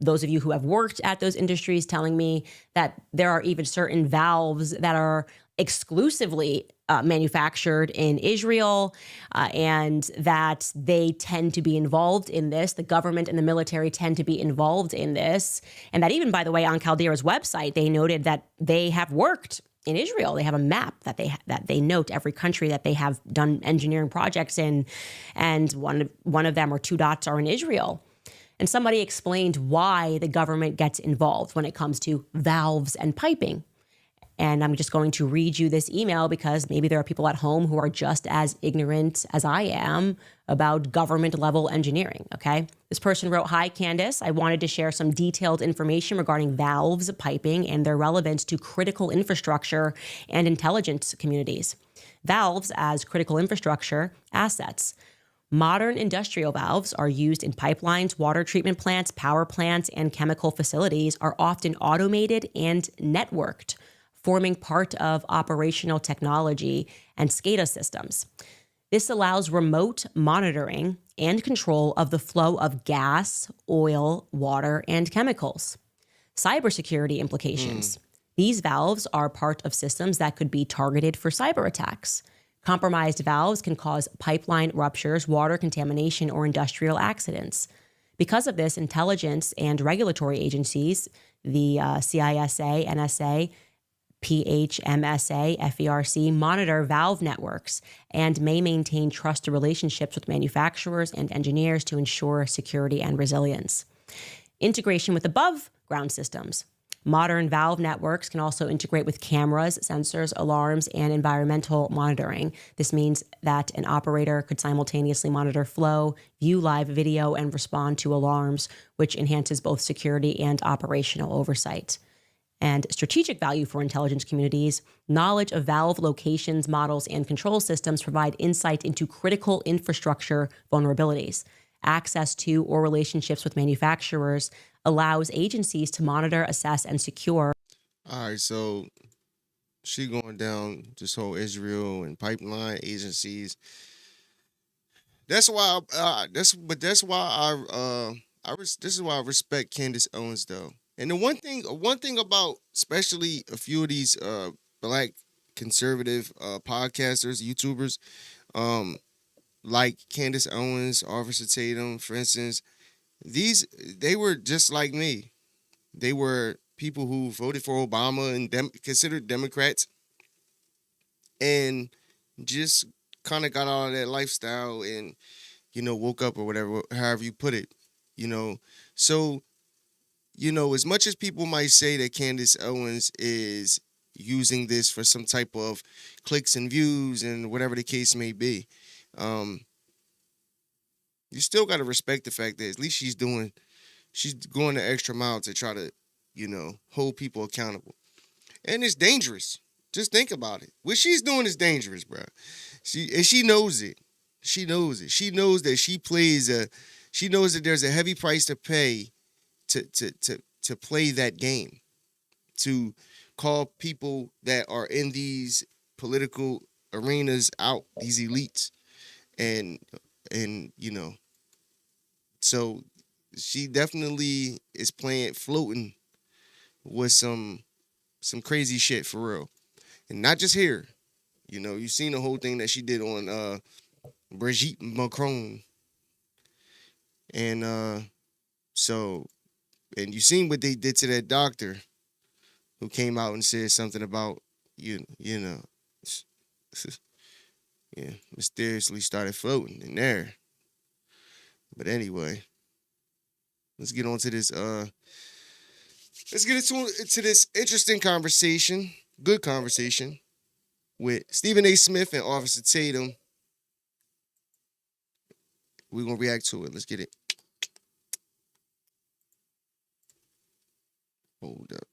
Those of you who have worked at those industries telling me that there are even certain valves that are exclusively manufactured in Israel, and that they tend to be involved in this. The government and the military tend to be involved in this. And that even, by the way, on Caldera's website, they noted that they have worked in Israel. They have a map that they note every country that they have done engineering projects in, and one of them or 2 dots are in Israel. And somebody explained why the government gets involved when it comes to valves and piping. And I'm just going to read you this email because maybe there are people at home who are just as ignorant as I am about government level engineering, okay? This person wrote, "Hi, Candace. I wanted to share some detailed information regarding valves, piping, and their relevance to critical infrastructure and intelligence communities. Valves as critical infrastructure assets. Modern industrial valves are used in pipelines, water treatment plants, power plants, and chemical facilities, are often automated and networked, forming part of operational technology and SCADA systems. This allows remote monitoring and control of the flow of gas, oil, water, and chemicals. Cybersecurity implications. These valves are part of systems that could be targeted for cyber attacks. Compromised valves can cause pipeline ruptures, water contamination, or industrial accidents. Because of this, intelligence and regulatory agencies, the CISA, NSA, PHMSA, FERC, monitor valve networks and may maintain trusted relationships with manufacturers and engineers to ensure security and resilience. Integration with above ground systems. Modern valve networks can also integrate with cameras, sensors, alarms, and environmental monitoring. This means that an operator could simultaneously monitor flow, view live video, and respond to alarms, which enhances both security and operational oversight. And strategic value for intelligence communities. Knowledge of valve locations, models, and control systems provide insight into critical infrastructure vulnerabilities. Access to or relationships with manufacturers allows agencies to monitor, assess, and secure. All right, so she going down this whole Israel and pipeline agencies. This is why I respect Candace Owens though. And the one thing about especially a few of these black conservative podcasters, YouTubers, like Candace Owens, Officer Tatum, for instance. They were just like me. They were people who voted for Obama and considered Democrats, and just kind of got out of that lifestyle and, woke up or whatever, however you put it, So, as much as people might say that Candace Owens is using this for some type of clicks and views and whatever the case may be, you still got to respect the fact that at least she's going the extra mile to try to, hold people accountable. And it's dangerous. Just think about it. What she's doing is dangerous, bro. She knows it. She knows it. She knows that she knows that there's a heavy price to pay to play that game, to call people that are in these political arenas out, these elites. And so she definitely is floating with some crazy shit for real. And not just here. You've seen the whole thing that she did on Brigitte Macron. And and you seen what they did to that doctor who came out and said something about, mysteriously started floating in there. But anyway, let's get on to this. Let's get into this interesting conversation, good conversation, with Stephen A. Smith and Officer Tatum. We're going to react to it. Let's get it. Hold up.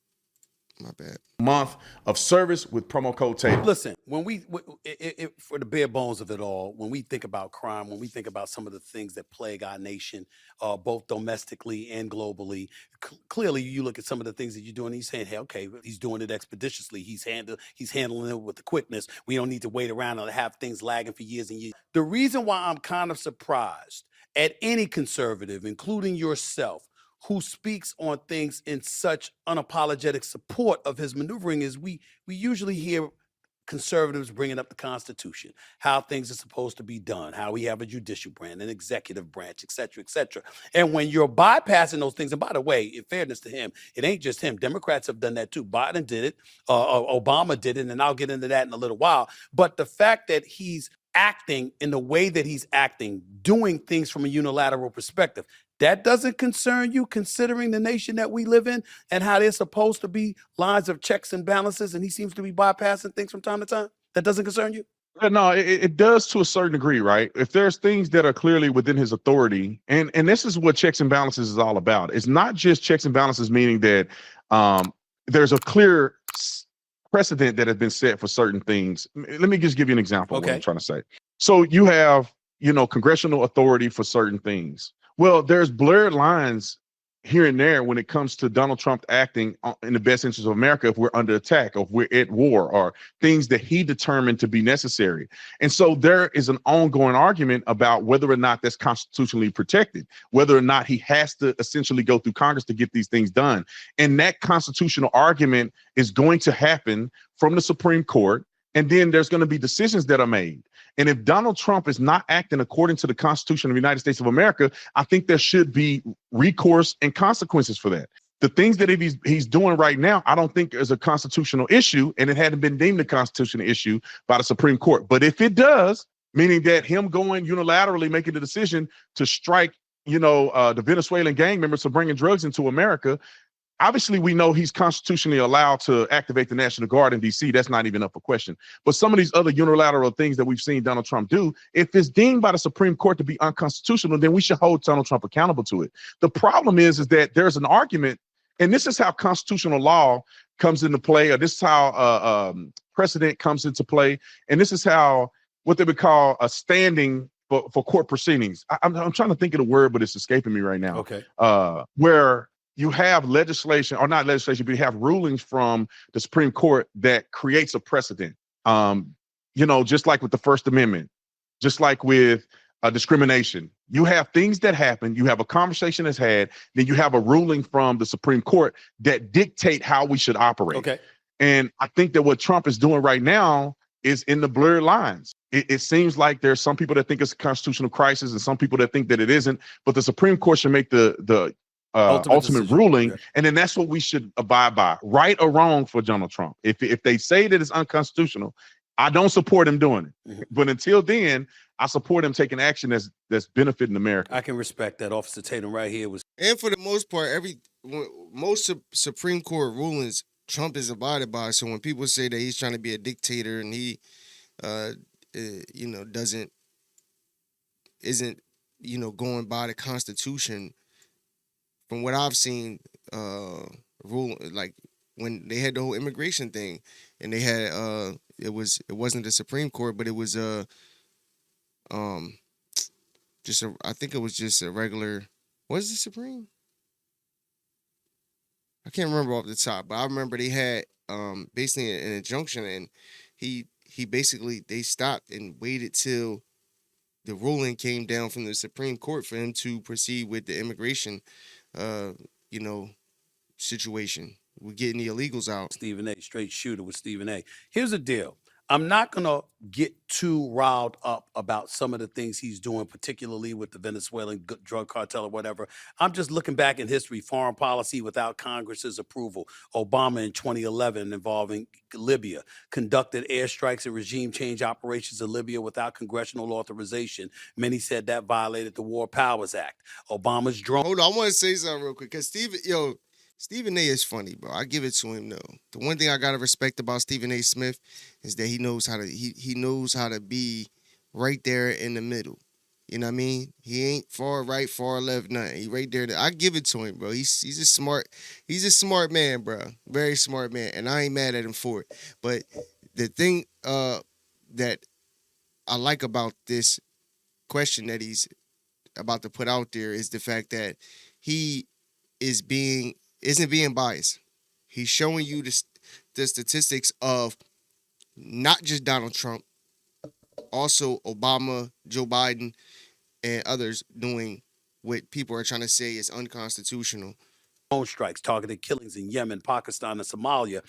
My bad. Month of service with promo code Tatum. Listen, when for the bare bones of it all, when we think about crime, when we think about some of the things that plague our nation, both domestically and globally, clearly you look at some of the things that you're doing, and you're saying, hey, okay, he's doing it expeditiously. He's handling it with the quickness. We don't need to wait around and have things lagging for years and years. The reason why I'm kind of surprised at any conservative, including yourself, who speaks on things in such unapologetic support of his maneuvering is we usually hear conservatives bringing up the Constitution, how things are supposed to be done, how we have a judicial branch, an executive branch, et cetera, et cetera. And when you're bypassing those things, and by the way, in fairness to him, it ain't just him. Democrats have done that too. Biden did it. Obama did it, and I'll get into that in a little while. But the fact that he's acting in the way that he's acting, doing things from a unilateral perspective, that doesn't concern you, considering the nation that we live in and how there's supposed to be lines of checks and balances, and he seems to be bypassing things from time to time? That doesn't concern you? No, it does to a certain degree, right? If there's things that are clearly within his authority, and this is what checks and balances is all about. It's not just checks and balances, meaning that there's a clear precedent that has been set for certain things. Let me just give you an example of what I'm trying to say. So you have, congressional authority for certain things. Well, there's blurred lines here and there when it comes to Donald Trump acting in the best interest of America if we're under attack, or if we're at war, or things that he determined to be necessary. And so there is an ongoing argument about whether or not that's constitutionally protected, whether or not he has to essentially go through Congress to get these things done. And that constitutional argument is going to happen from the Supreme Court. And then there's going to be decisions that are made. And if Donald Trump is not acting according to the Constitution of the United States of America, I think there should be recourse and consequences for that. The things that he's doing right now, I don't think is a constitutional issue, and it hadn't been deemed a constitutional issue by the Supreme Court. But if it does, meaning that him going unilaterally making the decision to strike, the Venezuelan gang members for bringing drugs into America, obviously, we know he's constitutionally allowed to activate the National Guard in D.C. That's not even up for question. But some of these other unilateral things that we've seen Donald Trump do, if it's deemed by the Supreme Court to be unconstitutional, then we should hold Donald Trump accountable to it. The problem is that there's an argument, and this is how constitutional law comes into play, or this is how precedent comes into play, and this is how what they would call a standing for court proceedings. I'm trying to think of the word, but it's escaping me right now. Okay. Where you have legislation, or not legislation, but you have rulings from the Supreme Court that creates a precedent. Just like with the First Amendment, just like with discrimination. You have things that happen, you have a conversation that's had, then you have a ruling from the Supreme Court that dictate how we should operate. Okay. And I think that what Trump is doing right now is in the blurred lines. It seems like there's some people that think it's a constitutional crisis and some people that think that it isn't, but the Supreme Court should make the ultimate ruling, and then that's what we should abide by, right or wrong for Donald Trump. If they say that it's unconstitutional, I don't support him doing it. But until then, I support him taking action that's benefiting America. I can respect that. Officer Tatum right here was. And for the most part, most Supreme Court rulings Trump is abided by. So when people say that he's trying to be a dictator and he, isn't going by the Constitution, from what I've seen, rule like when they had the whole immigration thing, and they had it wasn't the Supreme Court, but it was I think it was just a regular. Was it Supreme? I can't remember off the top, but I remember they had basically an injunction, and he basically, they stopped and waited till the ruling came down from the Supreme Court for him to proceed with the immigration situation. We're getting the illegals out. Stephen A, straight shooter with Stephen A. Here's the deal. I'm not going to get too riled up about some of the things he's doing, particularly with the Venezuelan drug cartel or whatever. I'm just looking back in history, foreign policy without Congress's approval. Obama in 2011 involving Libya conducted airstrikes and regime change operations in Libya without congressional authorization. Many said that violated the War Powers Act. Obama's drone. Hold on, I want to say something real quick, because Stephen A is funny, bro. I give it to him, though. The one thing I gotta respect about Stephen A. Smith is that he knows how to be right there in the middle. You know what I mean? He ain't far right, far left, nothing. He right there. I give it to him, bro. He's a smart man, bro. Very smart man, and I ain't mad at him for it. But the thing that I like about this question that he's about to put out there is the fact that he isn't being biased. He's showing you the statistics of not just Donald Trump, also Obama, Joe Biden, and others doing what people are trying to say is unconstitutional. Drone strikes, targeted killings in Yemen, Pakistan, and Somalia,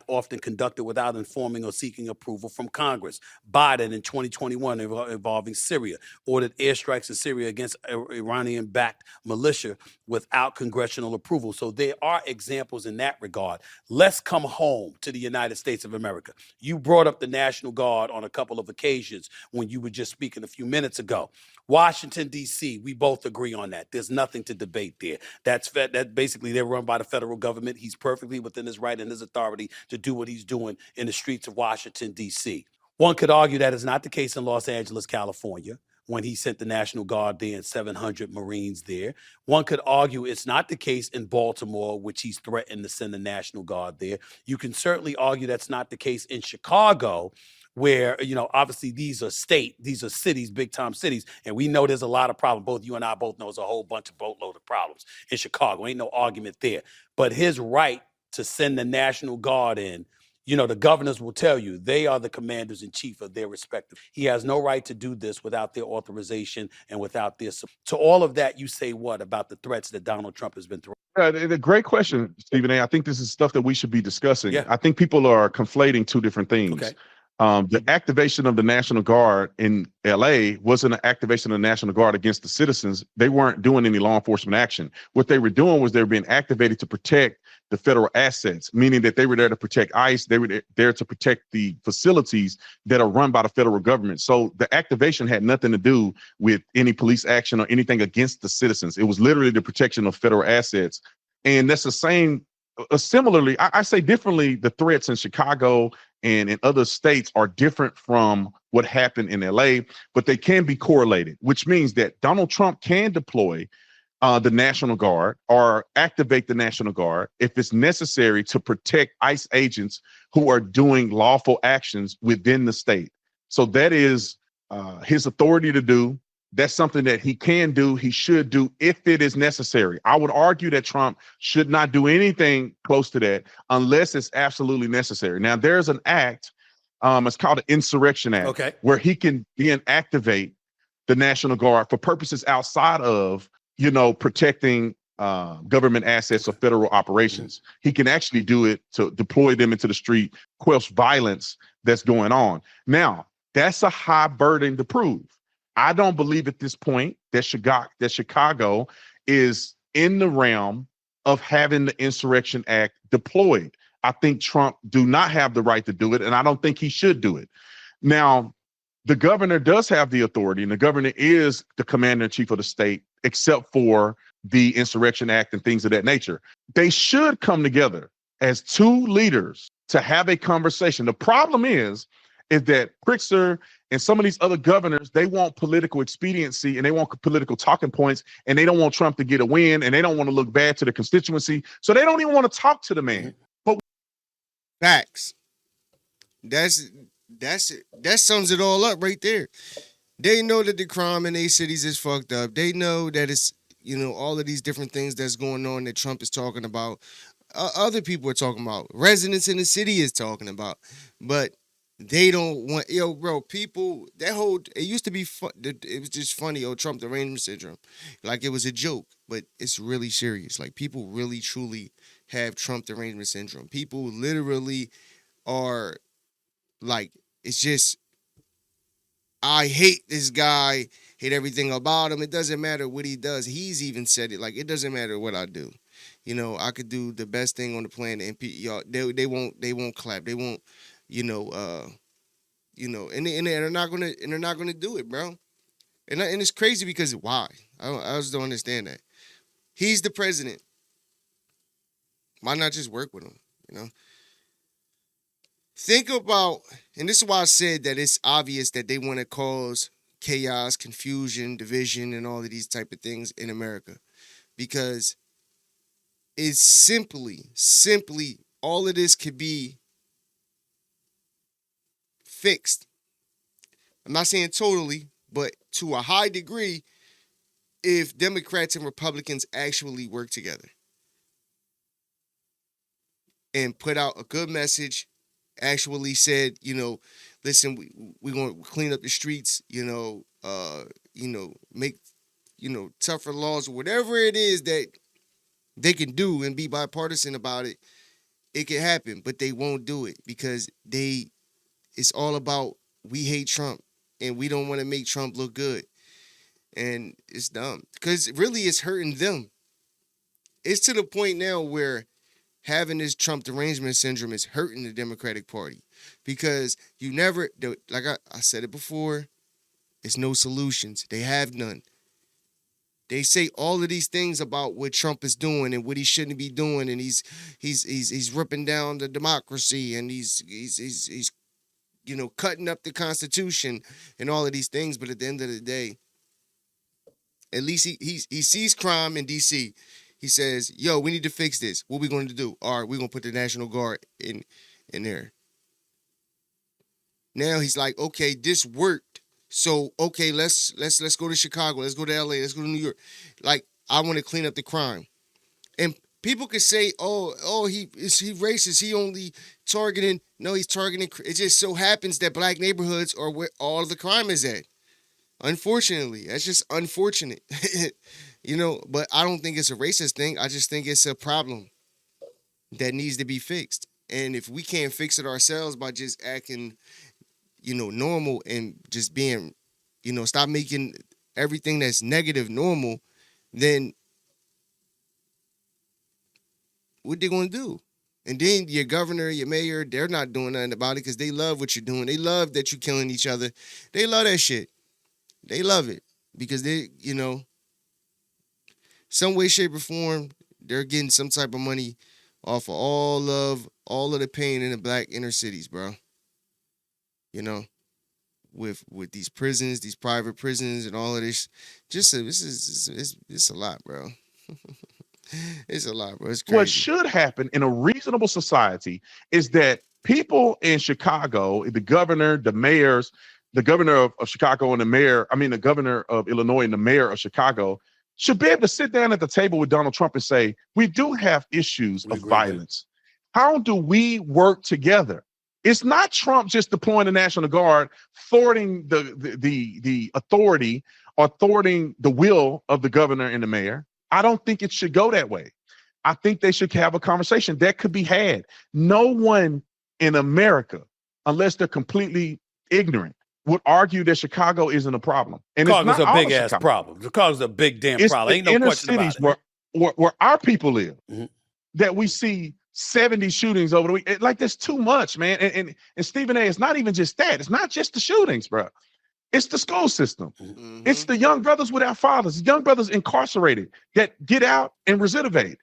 often conducted without informing or seeking approval from Congress. Biden in 2021 involving Syria, ordered airstrikes in Syria against Iranian-backed militia without congressional approval. So there are examples in that regard. Let's come home to the United States of America. You brought up the National Guard on a couple of occasions when you were just speaking a few minutes ago. Washington, D.C., we both agree on that. There's nothing to debate there. That basically they're run by the federal government. He's perfectly within his right and his authority to do what he's doing in the streets of Washington, D.C. One could argue that is not the case in Los Angeles, California, when he sent the National Guard there and 700 Marines there. One could argue it's not the case in Baltimore, which he's threatened to send the National Guard there. You can certainly argue that's not the case in Chicago, where, obviously these are cities, big time cities. And we know there's a lot of problems. Both you and I both know there's a whole bunch of boatload of problems in Chicago. Ain't no argument there. But his right to send the National Guard in, the governors will tell you they are the commanders in chief of their respective. He has no right to do this without their authorization and without their support. To all of that, you say what about the threats that Donald Trump has been throwing? A great question, Stephen A. I think this is stuff that we should be discussing. Yeah. I think people are conflating two different things. Okay. The activation of the National Guard in L.A. wasn't an activation of the National Guard against the citizens. They weren't doing any law enforcement action. What they were doing was they were being activated to protect the federal assets, meaning that they were there to protect ICE. They were there to protect the facilities that are run by the federal government. So the activation had nothing to do with any police action or anything against the citizens. It was literally the protection of federal assets. And that's the same. Similarly, I say differently, the threats in Chicago and in other states are different from what happened in LA, but they can be correlated, which means that Donald Trump can deploy the National Guard or activate the National Guard if it's necessary to protect ICE agents who are doing lawful actions within the state. So that is his authority to do. That's something that he can do, he should do if it is necessary. I would argue that Trump should not do anything close to that unless it's absolutely necessary. Now, there's an act, it's called the Insurrection Act, where he can then activate the National Guard for purposes outside of, protecting government assets or federal operations. He can actually do it to deploy them into the street, quell violence that's going on. Now, that's a high burden to prove. I don't believe at this point that Chicago is in the realm of having the Insurrection Act deployed. I think Trump do not have the right to do it, and I don't think he should do it. Now, the governor does have the authority, and the governor is the commander-in-chief of the state, except for the Insurrection Act and things of that nature. They should come together as two leaders to have a conversation. The problem is that Pritzker and some of these other governors, they want political expediency and they want political talking points, and they don't want Trump to get a win, and they don't want to look bad to the constituency. So they don't even want to talk to the man. But facts. That sums it all up right there. They know that the crime in their cities is fucked up. They know that it's, all of these different things that's going on that Trump is talking about. Other people are talking about. Residents in the city is talking about. But they don't want, bro, people, it used to be fun. It was just funny, Trump derangement syndrome. Like it was a joke, but it's really serious. Like people really, truly have Trump derangement syndrome. People literally are like, it's just, I hate this guy, hate everything about him. It doesn't matter what he does. He's even said it, like, it doesn't matter what I do. I could do the best thing on the planet, and y'all, they won't clap. They won't, and they're not gonna do it, bro. And it's crazy because why? I just don't understand that. He's the president. Why not just work with him? Think about, and this is why I said that it's obvious that they want to cause chaos, confusion, division, and all of these type of things in America, because it's simply all of this could be fixed. I'm not saying totally, but to a high degree, if Democrats and Republicans actually work together and put out a good message, actually said, listen, we're going to clean up the streets, make, tougher laws, whatever it is that they can do and be bipartisan about it, it can happen, but they won't do it because it's all about, we hate Trump and we don't want to make Trump look good. And it's dumb because really it's hurting them. It's to the point now where having this Trump derangement syndrome is hurting the Democratic Party because you never, like I said it before, it's no solutions. They have none. They say all of these things about what Trump is doing and what he shouldn't be doing, and he's ripping down the democracy, and he's cutting up the Constitution and all of these things. But at the end of the day, at least he sees crime in D.C. He says, yo, we need to fix this. What we going to do? All right, we're going to put the National Guard in there. Now he's like, okay, this worked. So, okay, let's go to Chicago. Let's go to L.A. Let's go to New York. Like, I want to clean up the crime. And people could say, is he racist? He only targeting. No, he's targeting. It just so happens that black neighborhoods are where all of the crime is at. Unfortunately, that's just unfortunate. But I don't think it's a racist thing. I just think it's a problem that needs to be fixed. And if we can't fix it ourselves by just acting, normal and just being, stop making everything that's negative normal, then what they going to do? And then your governor, your mayor, they're not doing nothing about it because they love what you're doing. They love that you're killing each other. They love that shit. They love it because they, some way, shape, or form, they're getting some type of money off of all of the pain in the black inner cities, bro. With these prisons, these private prisons, and all of this, it's a lot, bro. It's a lot, bro. It's crazy. What should happen in a reasonable society is that people in Chicago, the governor, the mayors, the governor of Chicago and the governor of Illinois and the mayor of Chicago should be able to sit down at the table with Donald Trump and say, we do have issues of violence. How do we work together? It's not Trump just deploying the National Guard, thwarting the authority or thwarting the will of the governor and the mayor. I don't think it should go that way. I think they should have a conversation that could be had. No one in America, unless they're completely ignorant, would argue that Chicago isn't a problem. And Chicago's it's not a all big ass Chicago. problem. Chicago's a big damn It's problem. the Ain't no inner question about cities it. where our people live Mhm. that we see 70 shootings over the week. Like, that's too much, man. And Stephen A, it's not even just that. It's not just the shootings, bro. It's the school system. Mhm. It's the young brothers without fathers, young brothers incarcerated that get out and recidivate.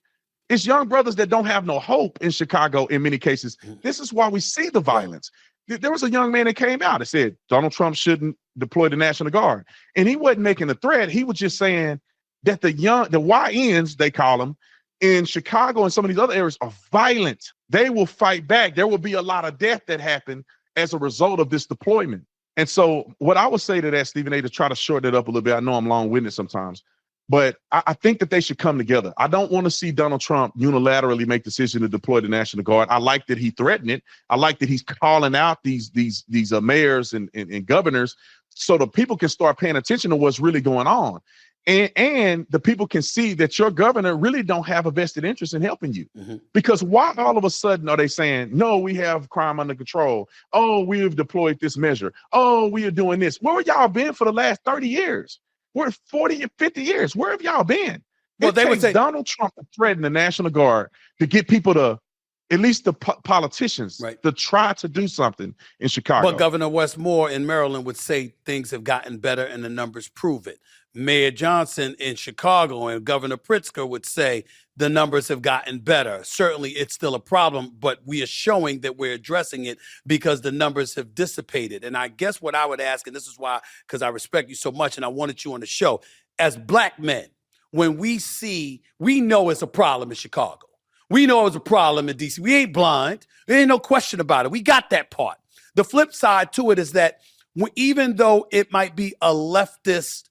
It's young brothers that don't have no hope in Chicago in many cases. This is why we see the violence. There was a young man that came out and said Donald Trump shouldn't deploy the National Guard. And he wasn't making a threat. He was just saying that the YNs, they call them, in Chicago and some of these other areas are violent. They will fight back. There will be a lot of death that happen as a result of this deployment. And so what I would say to that, Stephen A, to try to shorten it up a little bit, I know I'm long-winded sometimes, but I think that they should come together. I don't want to see Donald Trump unilaterally make the decision to deploy the National Guard. I like that he threatened it. I like that he's calling out these mayors and governors so the people can start paying attention to what's really going on. And the people can see that your governor really don't have a vested interest in helping you. Mhm. Because why all of a sudden are they saying, no, we have crime under control. Oh, we have deployed this measure. Oh, we are doing this. Where have y'all been for the last 30 years? We're 40 or 50 years. Where have y'all been? Well, It they would takes say Donald Trump to threaten the National Guard to get people to, at least the politicians, Right. to try to do something in Chicago. But Governor Westmore in Maryland would say things have gotten better and the numbers prove it. Mayor Johnson in Chicago and Governor Pritzker would say the numbers have gotten better. Certainly, it's still a problem, but we are showing that we're addressing it because the numbers have dissipated. And I guess what I would ask, and this is why, because I respect you so much and I wanted you on the show, as black men, when we know it's a problem in Chicago. We know it's a problem in DC. We ain't blind. There ain't no question about it. We got that part. The flip side to it is that even though it might be a leftist,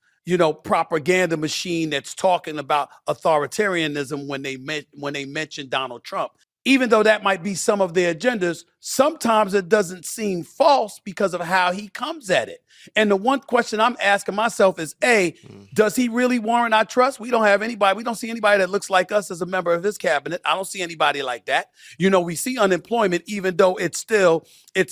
propaganda machine that's talking about authoritarianism when they mention Donald Trump, even though that might be some of their agendas, sometimes it doesn't seem false because of how he comes at it. And the one question I'm asking myself is, A, does he really warrant our trust? We don't see anybody that looks like us as a member of his cabinet. I don't see anybody like that. We see unemployment, even though it's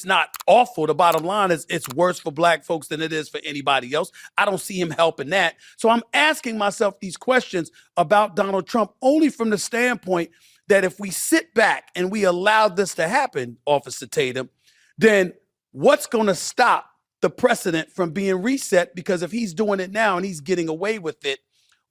not awful. The bottom line is it's worse for black folks than it is for anybody else. I don't see him helping that. So I'm asking myself these questions about Donald Trump only from the standpoint that if we sit back and we allow this to happen, Officer Tatum, then what's going to stop the precedent from being reset? Because if he's doing it now and he's getting away with it,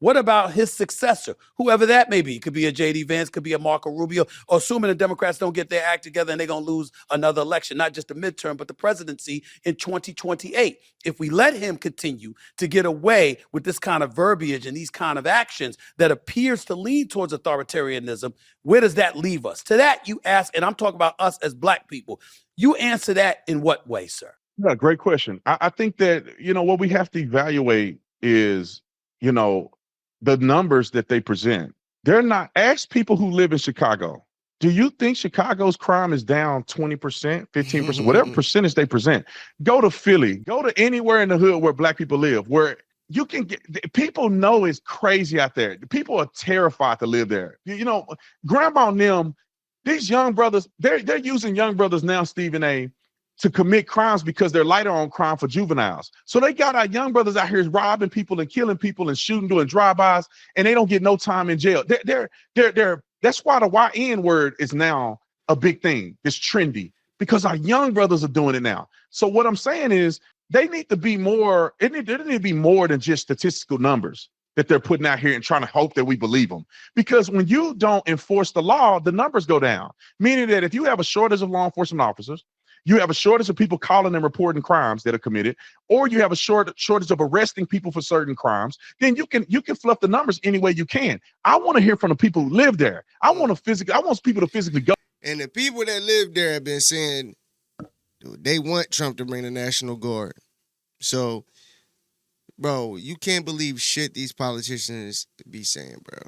what about his successor, whoever that may be? It could be a J.D. Vance, could be a Marco Rubio, assuming the Democrats don't get their act together and they're going to lose another election, not just the midterm, but the presidency in 2028. If we let him continue to get away with this kind of verbiage and these kind of actions that appears to lean towards authoritarianism, where does that leave us? To that you ask, and I'm talking about us as black people. You answer that in what way, sir? Yeah, great question. I think that, what we have to evaluate is, the numbers that they present. They're not, ask people who live in Chicago. Do you think Chicago's crime is down 20%, 15%, whatever percentage they present? Go to Philly, go to anywhere in the hood where black people live, where you can get, people know it's crazy out there. People are terrified to live there. Grandma and them, these young brothers, they're using young brothers now, Stephen A., to commit crimes because they're lighter on crime for juveniles. So they got our young brothers out here robbing people and killing people and shooting, doing drive-bys, and they don't get no time in jail. That's why the YN word is now a big thing. It's trendy because our young brothers are doing it now. So what I'm saying is they need to be more, there need to be more than just statistical numbers that they're putting out here and trying to hope that we believe them. Because when you don't enforce the law, the numbers go down. Meaning that if you have a shortage of law enforcement officers, you have a shortage of people calling and reporting crimes that are committed, or you have a shortage of arresting people for certain crimes, then you can fluff the numbers any way you can. I want to hear from the people who live there. I want people to physically go. And the people that live there have been saying they want Trump to bring the National Guard. So, bro, you can't believe shit these politicians be saying, bro.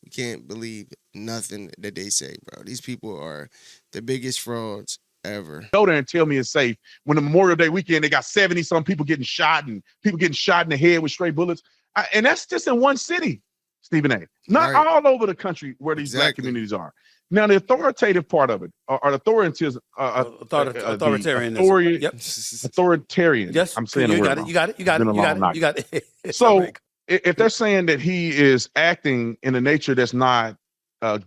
You can't believe nothing that they say, bro. These people are the biggest frauds ever. Go there and tell me it's safe. When the Memorial Day weekend, they got 70-some people getting shot and people getting shot in the head with stray bullets. And that's just in one city. Stephen A. Not Right. all over the country where these black Exactly. communities are. Now, the authoritative part of it, or the Authoritarianism. Yep. authoritarian. Yes. I'm saying the You word got it. wrong. You got it. You got It's it. been a You got long it. night. You got it. It's all So right. if they're saying that he is acting in a nature that's not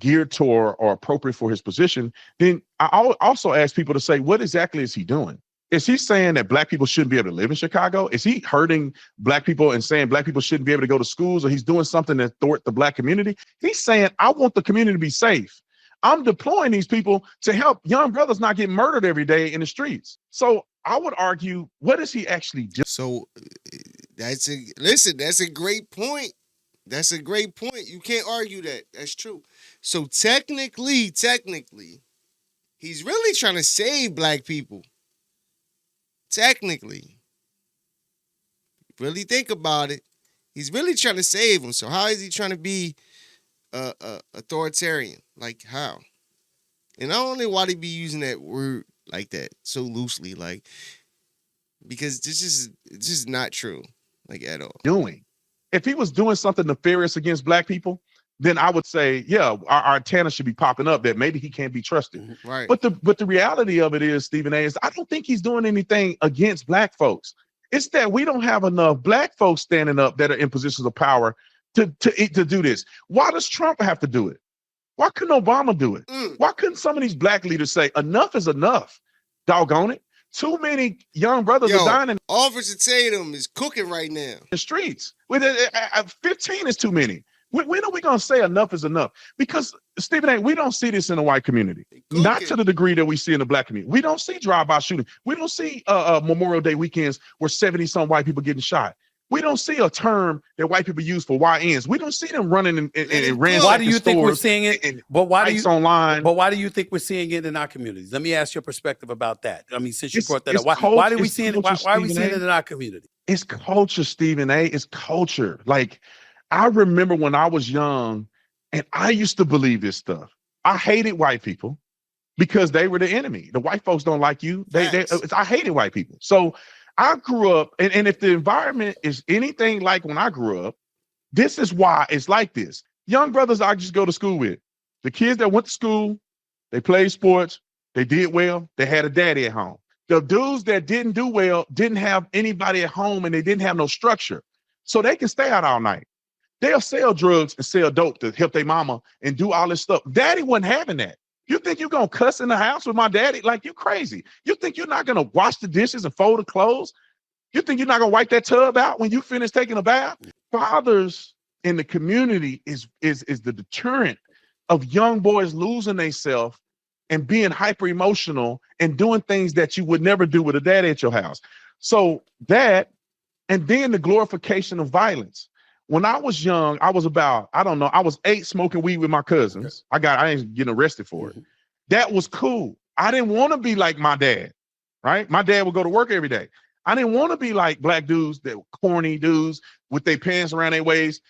geared toward or appropriate for his position, then I also ask people to say, what exactly is he doing? Is he saying that black people shouldn't be able to live in Chicago? Is he hurting black people and saying black people shouldn't be able to go to schools, or he's doing something to thwart the black community? He's saying, I want the community to be safe. I'm deploying these people to help young brothers not get murdered every day in the streets. So I would argue, what is he actually doing? So that's a great point. That's a great point. You can't argue that. That's true. So technically, he's really trying to save black people. Technically. Really think about it. He's really trying to save them. So how is he trying to be authoritarian? Like how? And I don't know why they be using that word like that so loosely, like, because it's just not true, like, at all. Doing. If he was doing something nefarious against black people, then I would say, yeah, our antenna should be popping up that maybe he can't be trusted. Right. But the reality of it is, Stephen A, is I don't think he's doing anything against black folks. It's that we don't have enough black folks standing up that are in positions of power to do this. Why does Trump have to do it? Why couldn't Obama do it? Why couldn't some of these black leaders say, enough is enough? Doggone it. Too many young brothers are dying in Officer Tatum is cooking right now. the streets. 15 is too many. When are we going to say enough is enough? Because, Stephen A., we don't see this in the white community. Not to the degree that we see in the black community. We don't see drive-by shooting. We don't see Memorial Day weekends where 70-some white people getting shot. We don't see a term that white people use for YNs. We don't see them running and ransacking. Why do you think we're seeing it? But why do you online? But why do you think we're seeing it in our communities? Let me ask your perspective about that. I mean, since you brought that up, why are we seeing it? Why are we seeing it in our community? It's culture, Stephen A. It's culture. Like, I remember when I was young, and I used to believe this stuff. I hated white people because they were the enemy. The white folks don't like you. I hated white people. So I grew up, and if the environment is anything like when I grew up, this is why it's like this. Young brothers I just go to school with, the kids that went to school, they played sports, they did well, they had a daddy at home. The dudes that didn't do well didn't have anybody at home, and they didn't have no structure. So they can stay out all night. They'll sell drugs and sell dope to help their mama and do all this stuff. Daddy wasn't having that. You think you're going to cuss in the house with my daddy? Like, you crazy. You think you're not going to wash the dishes and fold the clothes? You think you're not going to wipe that tub out when you finish taking a bath? Fathers in the community is the deterrent of young boys losing themselves and being hyper emotional and doing things that you would never do with a daddy at your house. So that, and then the glorification of violence. When I was young, I was about, I was 8 smoking weed with my cousins. I ain't getting arrested for it. That was cool. I didn't want to be like my dad, right? My dad would go to work every day. I didn't want to be like black dudes, that corny dudes with their pants around their waist,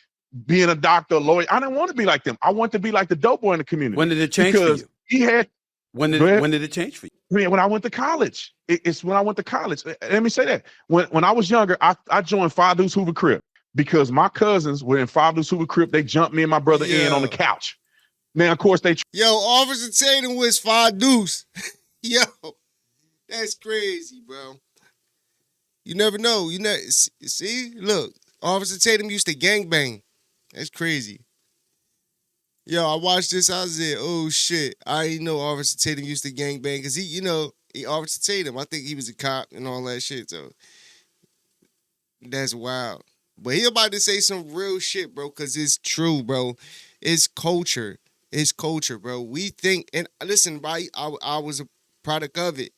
being a doctor, a lawyer. I didn't want to be like them. I wanted to be like the dope boy in the community. When did it change for you? When did it change for you? When I went to college. It's when I went to college. Let me say that. When I was younger, I joined Five Deuce Hoover Crip. Because my cousins were in Five Deuce Hoover Crip, they jumped me and my brother in on the couch. Now, of course, Yo, Officer Tatum was Five Deuce. Yo, that's crazy, bro. You never know. See, look, Officer Tatum used to gangbang. That's crazy. Yo, I watched this. I was there. Oh shit! I didn't know Officer Tatum used to gangbang because he Officer Tatum. I think he was a cop and all that shit. So that's wild. But he about to say some real shit, bro, because it's true, bro. It's culture. It's culture, bro. We think, and listen, right, I was a product of it.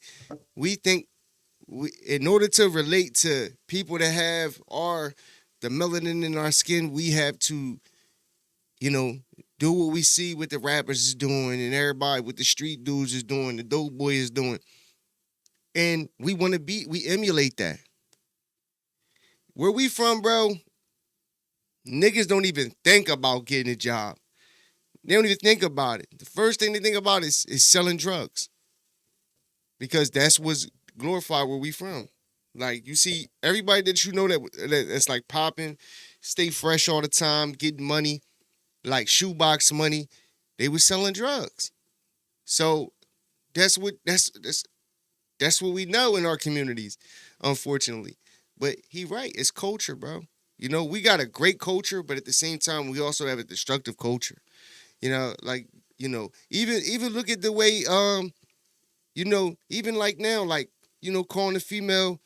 We think, in order to relate to people that have the melanin in our skin, we have to, do what we see what the rappers is doing and everybody, what the street dudes is doing, the dope boy is doing. And we emulate that. Where we from, bro, niggas don't even think about getting a job. They don't even think about it. The first thing they think about is selling drugs. Because that's what's glorified where we from. Like, you see, everybody that you know that's like popping, stay fresh all the time, getting money, like shoebox money, they was selling drugs. So that's what we know in our communities, unfortunately. But he right, it's culture, bro. You know, we got a great culture, but at the same time, we also have a destructive culture. You know, like, you know, even look at the way, you know, even like now, like, you know, calling a female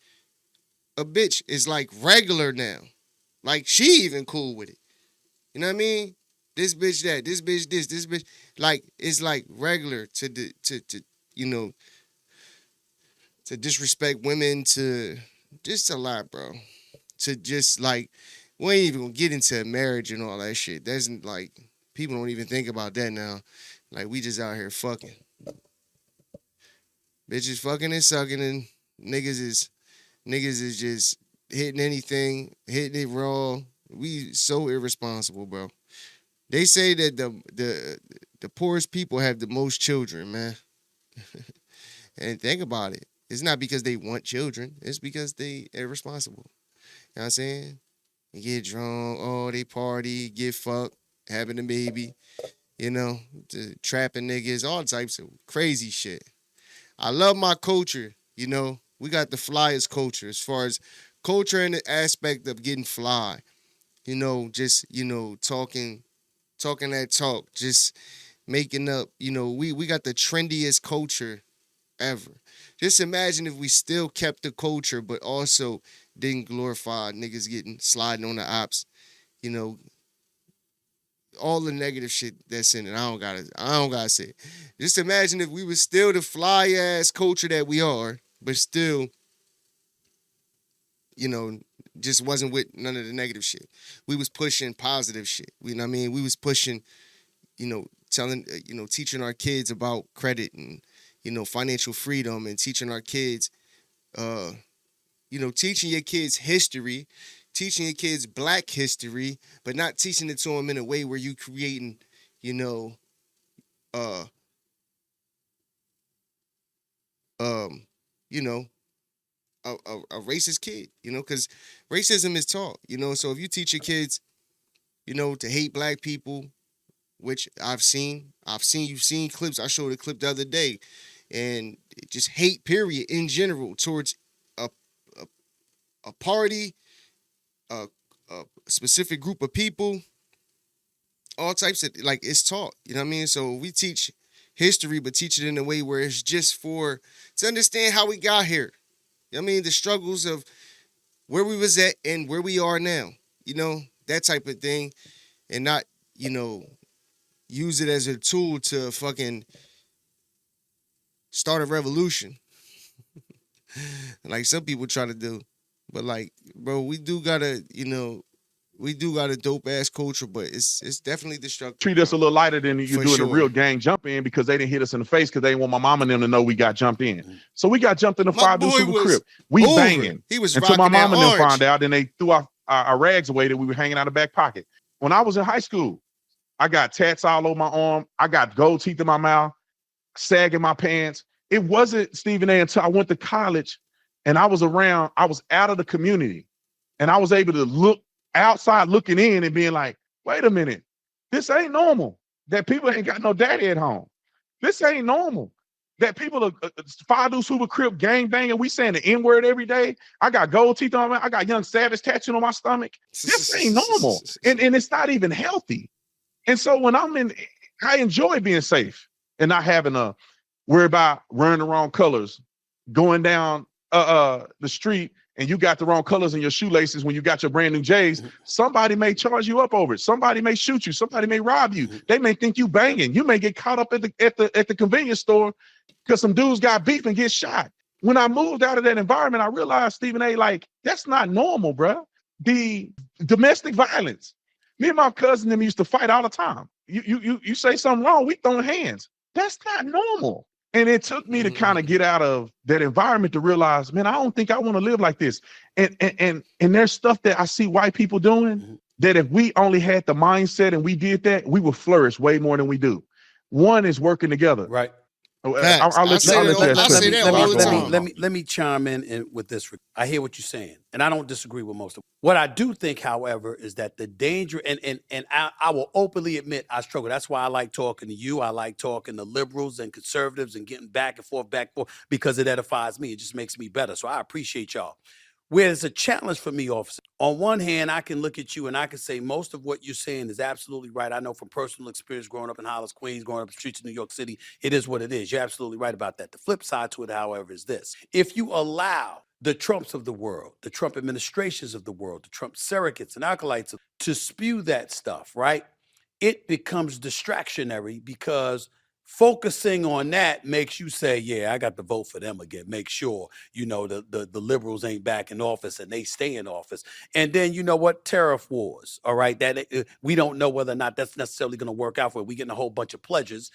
a bitch is like regular now. Like, she even cool with it. You know what I mean? This bitch that, this bitch this bitch, like, it's like regular to you know, to disrespect women, to just a lot, bro. To just like, we ain't even gonna get into marriage and all that shit. That's like, people don't even think about that now. Like, we just out here fucking. Bitches fucking and sucking, and niggas is just hitting anything, hitting it raw. We so irresponsible, bro. They say that the poorest people have the most children, man. And think about it. It's not because they want children. It's because they irresponsible. You know what I'm saying? You get drunk, oh, they party, get fucked, having a baby, you know, trapping niggas, all types of crazy shit. I love my culture, you know. We got the flyest culture as far as culture in the aspect of getting fly. You know, just, you know, talking that talk, just making up, you know, we got the trendiest culture ever. Just imagine if we still kept the culture, but also didn't glorify niggas sliding on the ops, you know, all the negative shit that's in it. I don't gotta say it. Just imagine if we was still the fly ass culture that we are, but still, you know, just wasn't with none of the negative shit. We was pushing positive shit. You know what I mean? We was pushing, you know, telling, you know, teaching our kids about credit and, you know, financial freedom, and teaching our kids, you know, teaching your kids history, teaching your kids black history, but not teaching it to them in a way where you creating, you know, you know, a racist kid, you know, because racism is taught, you know. So if you teach your kids, you know, to hate black people, which you've seen clips. I showed a clip the other day, and just hate, period, in general, towards a party, a specific group of people, all types of, like, it's taught, you know what I mean? So we teach history, but teach it in a way where it's just to understand how we got here. You know what I mean? The struggles of where we was at and where we are now, you know, that type of thing, and not, you know, use it as a tool to fucking start a revolution like some people try to do. But, like, bro, we do got a dope ass culture, but it's definitely destructive. Treat us a little lighter than you do in a real gang jump in, because they didn't hit us in the face because they didn't want my mom and them to know we got jumped in. So we got jumped in the fire dude super crib. We banging. He was until my mom and them orange. found out, then they threw our rags away that we were hanging out of the back pocket. When I was in high school, I got tats all over my arm. I got gold teeth in my mouth, sagging my pants. It wasn't Stephen A until I went to college and I was out of the community, and I was able to look outside looking in and being like, wait a minute, this ain't normal that people ain't got no daddy at home. This ain't normal that people are fire dudes super crip gang banging. We saying the N-word every day. I got gold teeth on me. I got Young Savage tattooed on my stomach. This ain't normal. And it's not even healthy. And so when I enjoy being safe and not having to worry about wearing the wrong colors, going down the street, and you got the wrong colors in your shoelaces when you got your brand new J's. Somebody may charge you up over it. Somebody may shoot you. Somebody may rob you. They may think you banging. You may get caught up at the convenience store because some dudes got beef and get shot. When I moved out of that environment, I realized, Stephen A, like, that's not normal, bro. The domestic violence. Me and my cousin them used to fight all the time. You say something wrong, we throwing hands. That's not normal. And it took me to kind of get out of that environment to realize, man, I don't think I want to live like this. And there's stuff that I see white people doing that if we only had the mindset and we did that, we would flourish way more than we do. One is working together. Right. Facts. I'll let you answer that question. Let me chime in with this. I hear what you're saying, and I don't disagree with most of it. What I do think, however, is that the danger, and I will openly admit I struggle. That's why I like talking to you. I like talking to liberals and conservatives and getting back and forth, because it edifies me. It just makes me better. So I appreciate y'all. Where it's a challenge for me, officer. On one hand, I can look at you and I can say most of what you're saying is absolutely right. I know from personal experience growing up in Hollis, Queens, growing up the streets of New York City, it is what it is. You're absolutely right about that. The flip side to it, however, is this. If you allow the Trumps of the world, the Trump administrations of the world, the Trump surrogates and acolytes to spew that stuff, right? It becomes distractionary because focusing on that makes you say, yeah, I got to vote for them again. Make sure, the liberals ain't back in office and they stay in office. And then, you know what? Tariff wars, all right? That we don't know whether or not that's necessarily going to work out for it. We're getting a whole bunch of pledges,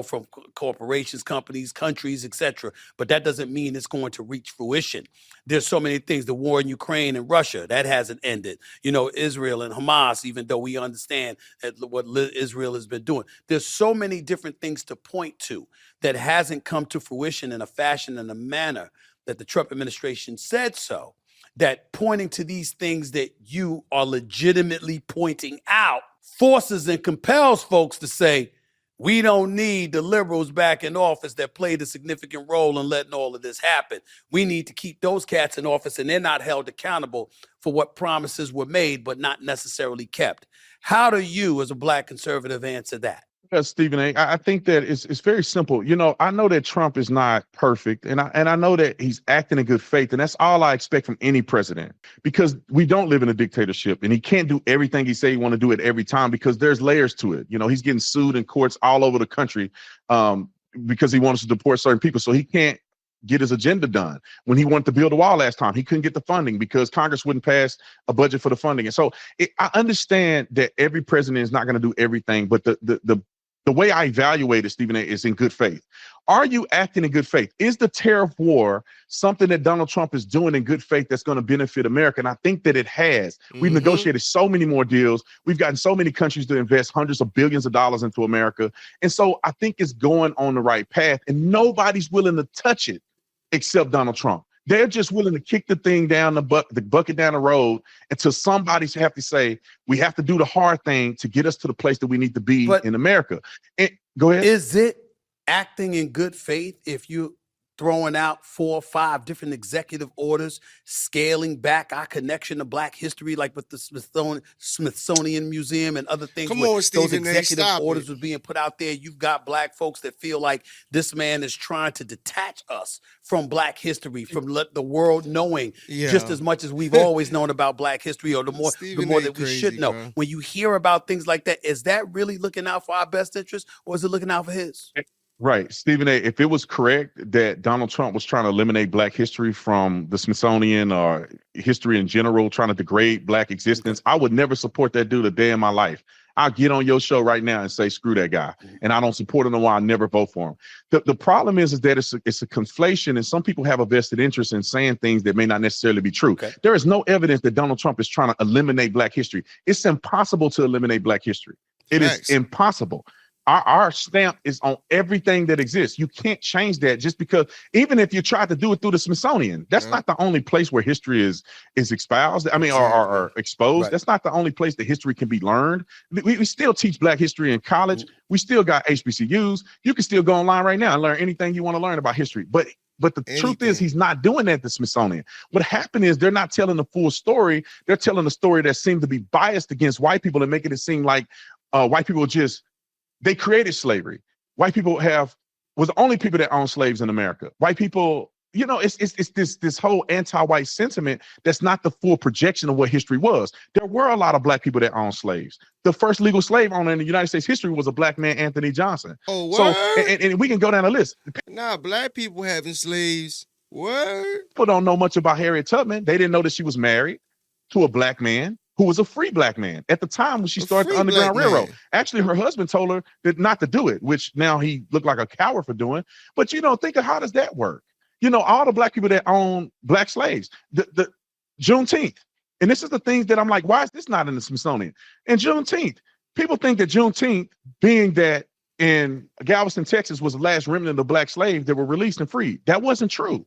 from corporations, companies, countries, etc. But that doesn't mean it's going to reach fruition. There's so many things. The war in Ukraine and Russia, that hasn't ended. Israel and Hamas, even though we understand what Israel has been doing. There's so many different things to point to that hasn't come to fruition in a fashion and a manner that the Trump administration said so, that pointing to these things that you are legitimately pointing out forces and compels folks to say, we don't need the liberals back in office that played a significant role in letting all of this happen. We need to keep those cats in office and they're not held accountable for what promises were made but not necessarily kept. How do you, as a Black conservative, answer that? Stephen A. I think that it's very simple. I know that Trump is not perfect, and I know that he's acting in good faith, and that's all I expect from any president, because we don't live in a dictatorship, and he can't do everything he say he want to do it every time, because there's layers to it. He's getting sued in courts all over the country because he wants to deport certain people, so he can't get his agenda done. When he wanted to build a wall last time, he couldn't get the funding because Congress wouldn't pass a budget for the funding. And so I understand that every president is not going to do everything, but the way I evaluate it, Stephen A., is in good faith. Are you acting in good faith? Is the tariff war something that Donald Trump is doing in good faith that's going to benefit America? And I think that it has. We've negotiated so many more deals. We've gotten so many countries to invest hundreds of billions of dollars into America. And so I think it's going on the right path, and nobody's willing to touch it except Donald Trump. They're just willing to kick the thing down the bucket down the road until somebody's have to say, we have to do the hard thing to get us to the place that we need to be in America. And go ahead. Is it acting in good faith if you throwing out 4 or 5 different executive orders, scaling back our connection to Black history, like with the Smithsonian Museum and other things? Come on, Stephen, those executive orders was being put out there. You've got Black folks that feel like this man is trying to detach us from Black history, from the world knowing just as much as we've always known about Black history, or the more that we should know. Bro. When you hear about things like that, is that really looking out for our best interest, or is it looking out for his? Right. Stephen A., if it was correct that Donald Trump was trying to eliminate Black history from the Smithsonian or history in general, trying to degrade Black existence, I would never support that dude a day in my life. I'll get on your show right now and say, screw that guy. And I don't support him, and why I never vote for him. The problem is that it's a conflation, and some people have a vested interest in saying things that may not necessarily be true. Okay. There is no evidence that Donald Trump is trying to eliminate Black history. It's impossible to eliminate Black history. It is impossible. Our stamp is on everything that exists. You can't change that just because, even if you try to do it through the Smithsonian, that's not the only place where history is espoused. I mean, or exposed. Right. That's not the only place that history can be learned. We still teach Black history in college. We still got HBCUs. You can still go online right now and learn anything you want to learn about history. But the truth is, he's not doing that at the Smithsonian. What happened is they're not telling the full story. They're telling a story that seems to be biased against white people and making it seem like white people they created slavery. White people was the only people that owned slaves in America. White people, it's this whole anti-white sentiment that's not the full projection of what history was. There were a lot of Black people that owned slaves. The first legal slave owner in the United States history was a Black man, Anthony Johnson. Oh, word? So, and we can go down the list. Nah, Black people having slaves. Word? People don't know much about Harriet Tubman. They didn't know that she was married to a Black man who was a free Black man at the time when she started the Underground Railroad. Actually, her husband told her that not to do it, which now he looked like a coward for doing. But think of how does that work? All the Black people that own Black slaves, the Juneteenth. And this is the things that I'm like, why is this not in the Smithsonian? And Juneteenth, people think that Juneteenth, being that in Galveston, Texas was the last remnant of black slaves that were released and freed. That wasn't true.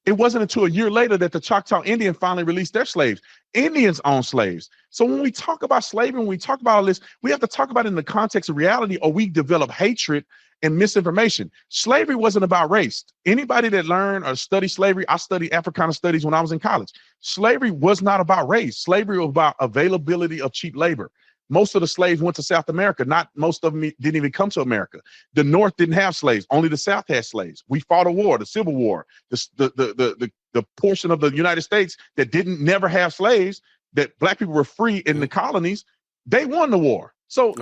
It wasn't until a year later that the Choctaw Indian finally released their slaves. Indians own slaves. So when we talk about slavery, when we talk about all this, we have to talk about it in the context of reality, or we develop hatred and misinformation. Slavery wasn't about race. Anybody that learned or studied slavery, I studied Africana studies when I was in college. Slavery was not about race. Slavery was about availability of cheap labor. Most of the slaves went to South America. Not most of them didn't even come to America. The North didn't have slaves. Only the South had slaves. We fought a war, the Civil War. The portion of the United States that didn't never have slaves, that black people were free in the colonies, they won the war. So,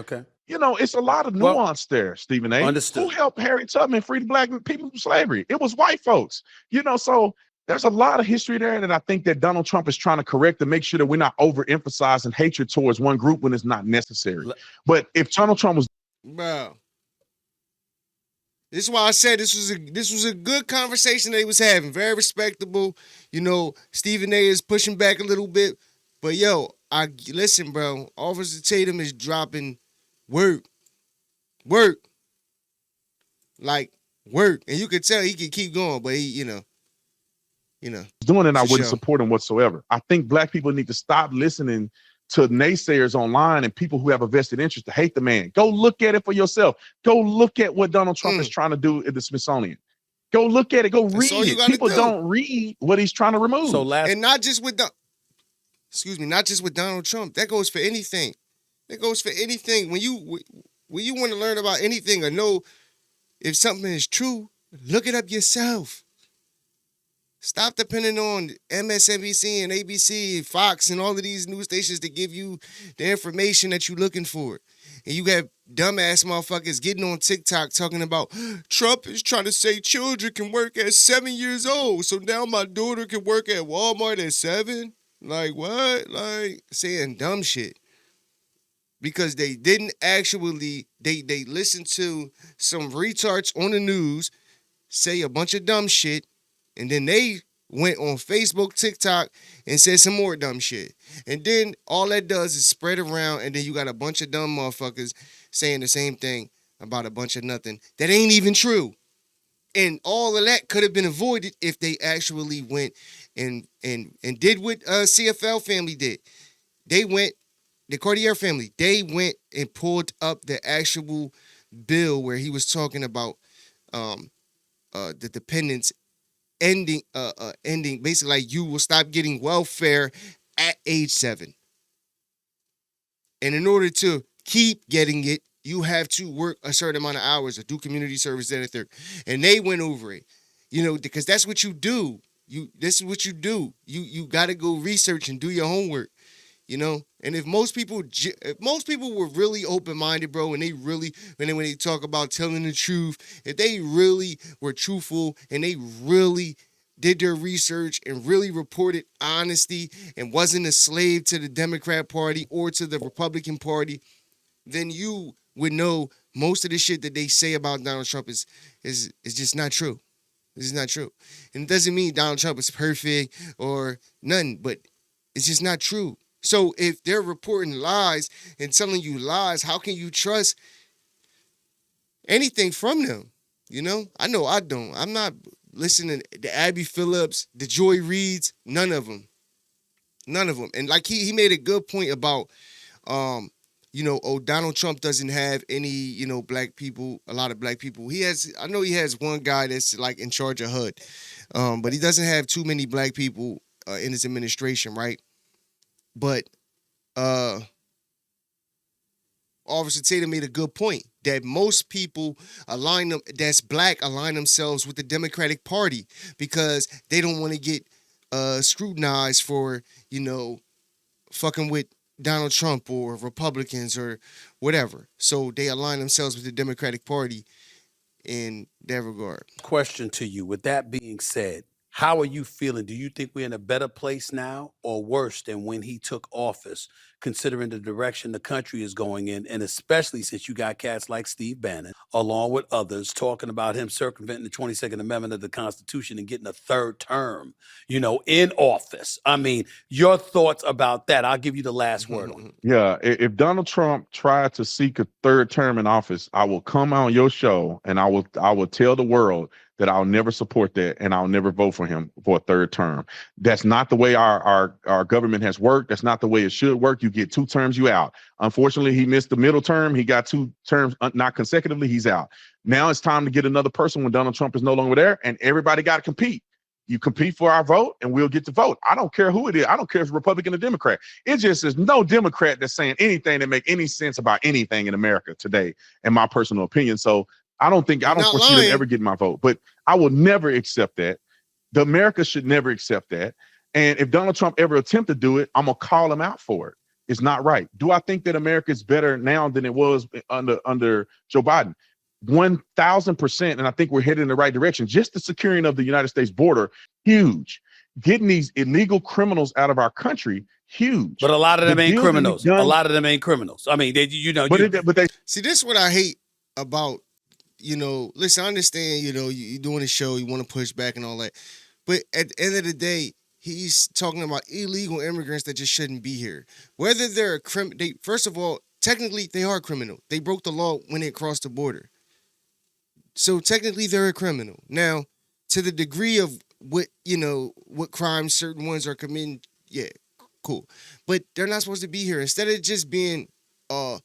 you know, it's a lot of nuance there, Stephen A. Understood. Who helped Harriet Tubman free the black people from slavery? It was white folks. You know, so there's a lot of history there that I think that Donald Trump is trying to correct to make sure that we're not overemphasizing hatred towards one group when it's not necessary. But if Donald Trump was, bro, this is why I said this was a good conversation they was having, very respectable. You know, Stephen A is pushing back a little bit, but yo, listen, bro. Officer Tatum is dropping work, like work, and you could tell he could keep going, but he, you know. doing it, I wouldn't support him whatsoever. I think black people need to stop listening to naysayers online and people who have a vested interest to hate the man. Go look at it for yourself. Go look at what Donald Trump is trying to do at the Smithsonian. Go look at it. Go read it. People don't read what he's trying to remove. So and not just with not just with Donald Trump. That goes for anything. That goes for anything. When you want to learn about anything or know if something is true, look it up yourself. Stop depending on MSNBC and ABC, Fox, and all of these news stations to give you the information that you're looking for. And you got dumbass motherfuckers getting on TikTok talking about Trump is trying to say children can work at 7 years old. So now my daughter can work at Walmart at 7? Like what? Like saying dumb shit. Because they didn't actually, they listened to some retards on the news say a bunch of dumb shit. And then they went on Facebook, TikTok, and said some more dumb shit. And then all that does is spread around, and then you got a bunch of dumb motherfuckers saying the same thing about a bunch of nothing that ain't even true. And all of that could have been avoided if they actually went and did what CFL family did. They went, the Cartier family, they went and pulled up the actual bill where he was talking about the dependents ending basically like you will stop getting welfare at age 7. And in order to keep getting it, you have to work a certain amount of hours or do community service and a third. And they went over it, you know, because that's what you do. This is what you do. You got to go research and do your homework, you know. And if most people were really open-minded, bro, and they really, when they talk about telling the truth, if they really were truthful and they really did their research and really reported honesty and wasn't a slave to the Democrat Party or to the Republican Party, then you would know most of the shit that they say about Donald Trump is just not true. This is not true. And it doesn't mean Donald Trump is perfect or nothing, but it's just not true. So if they're reporting lies and telling you lies, how can you trust anything from them? You know? I know I don't. I'm not listening to Abby Phillips, the Joy Reids, none of them. None of them. And like he made a good point about, Donald Trump doesn't have any, black people, a lot of black people. I know he has one guy that's like in charge of HUD, but he doesn't have too many black people in his administration, right? But Officer Tatum made a good point that most people that's black align themselves with the Democratic Party because they don't want to get scrutinized for, fucking with Donald Trump or Republicans or whatever. So they align themselves with the Democratic Party in that regard. Question to you. With that being said, How are you feeling? Do you think we're in a better place now or worse than when he took office, considering the direction the country is going in, and especially since you got cats like Steve Bannon, along with others, talking about him circumventing the 22nd Amendment of the Constitution and getting a third term, in office? I mean, your thoughts about that? I'll give you the last word on it. Yeah, if Donald Trump tried to seek a third term in office, I will come on your show and I will tell the world that I'll never support that and I'll never vote for him for a third term. That's not the way our government has worked. That's not the way it should work. You get 2 terms, you out. Unfortunately, he missed the middle term. He got 2 terms, not consecutively. He's out. Now it's time to get another person when Donald Trump is no longer there, and everybody got to compete. You compete for our vote and we'll get to vote. I don't care who it is. I don't care if it's Republican or Democrat. It just is no Democrat that's saying anything that make any sense about anything in America today, in my personal opinion. So I don't foresee them ever getting my vote, but I will never accept that. The America should never accept that. And if Donald Trump ever attempt to do it, I'm going to call him out for it. It's not right. Do I think that America is better now than it was under Joe Biden? 1,000%. And I think we're headed in the right direction. Just the securing of the United States border, huge. Getting these illegal criminals out of our country, huge. But a lot of them ain't criminals. A lot of them ain't criminals. I mean, they. See, this is what I hate about, listen, I understand, you're doing a show, you want to push back and all that. But at the end of the day, he's talking about illegal immigrants that just shouldn't be here. Whether they're first of all, technically they are criminal. They broke the law when they crossed the border. So technically they're a criminal. Now, to the degree of what crimes certain ones are committing, yeah, cool. But they're not supposed to be here. Instead of just being a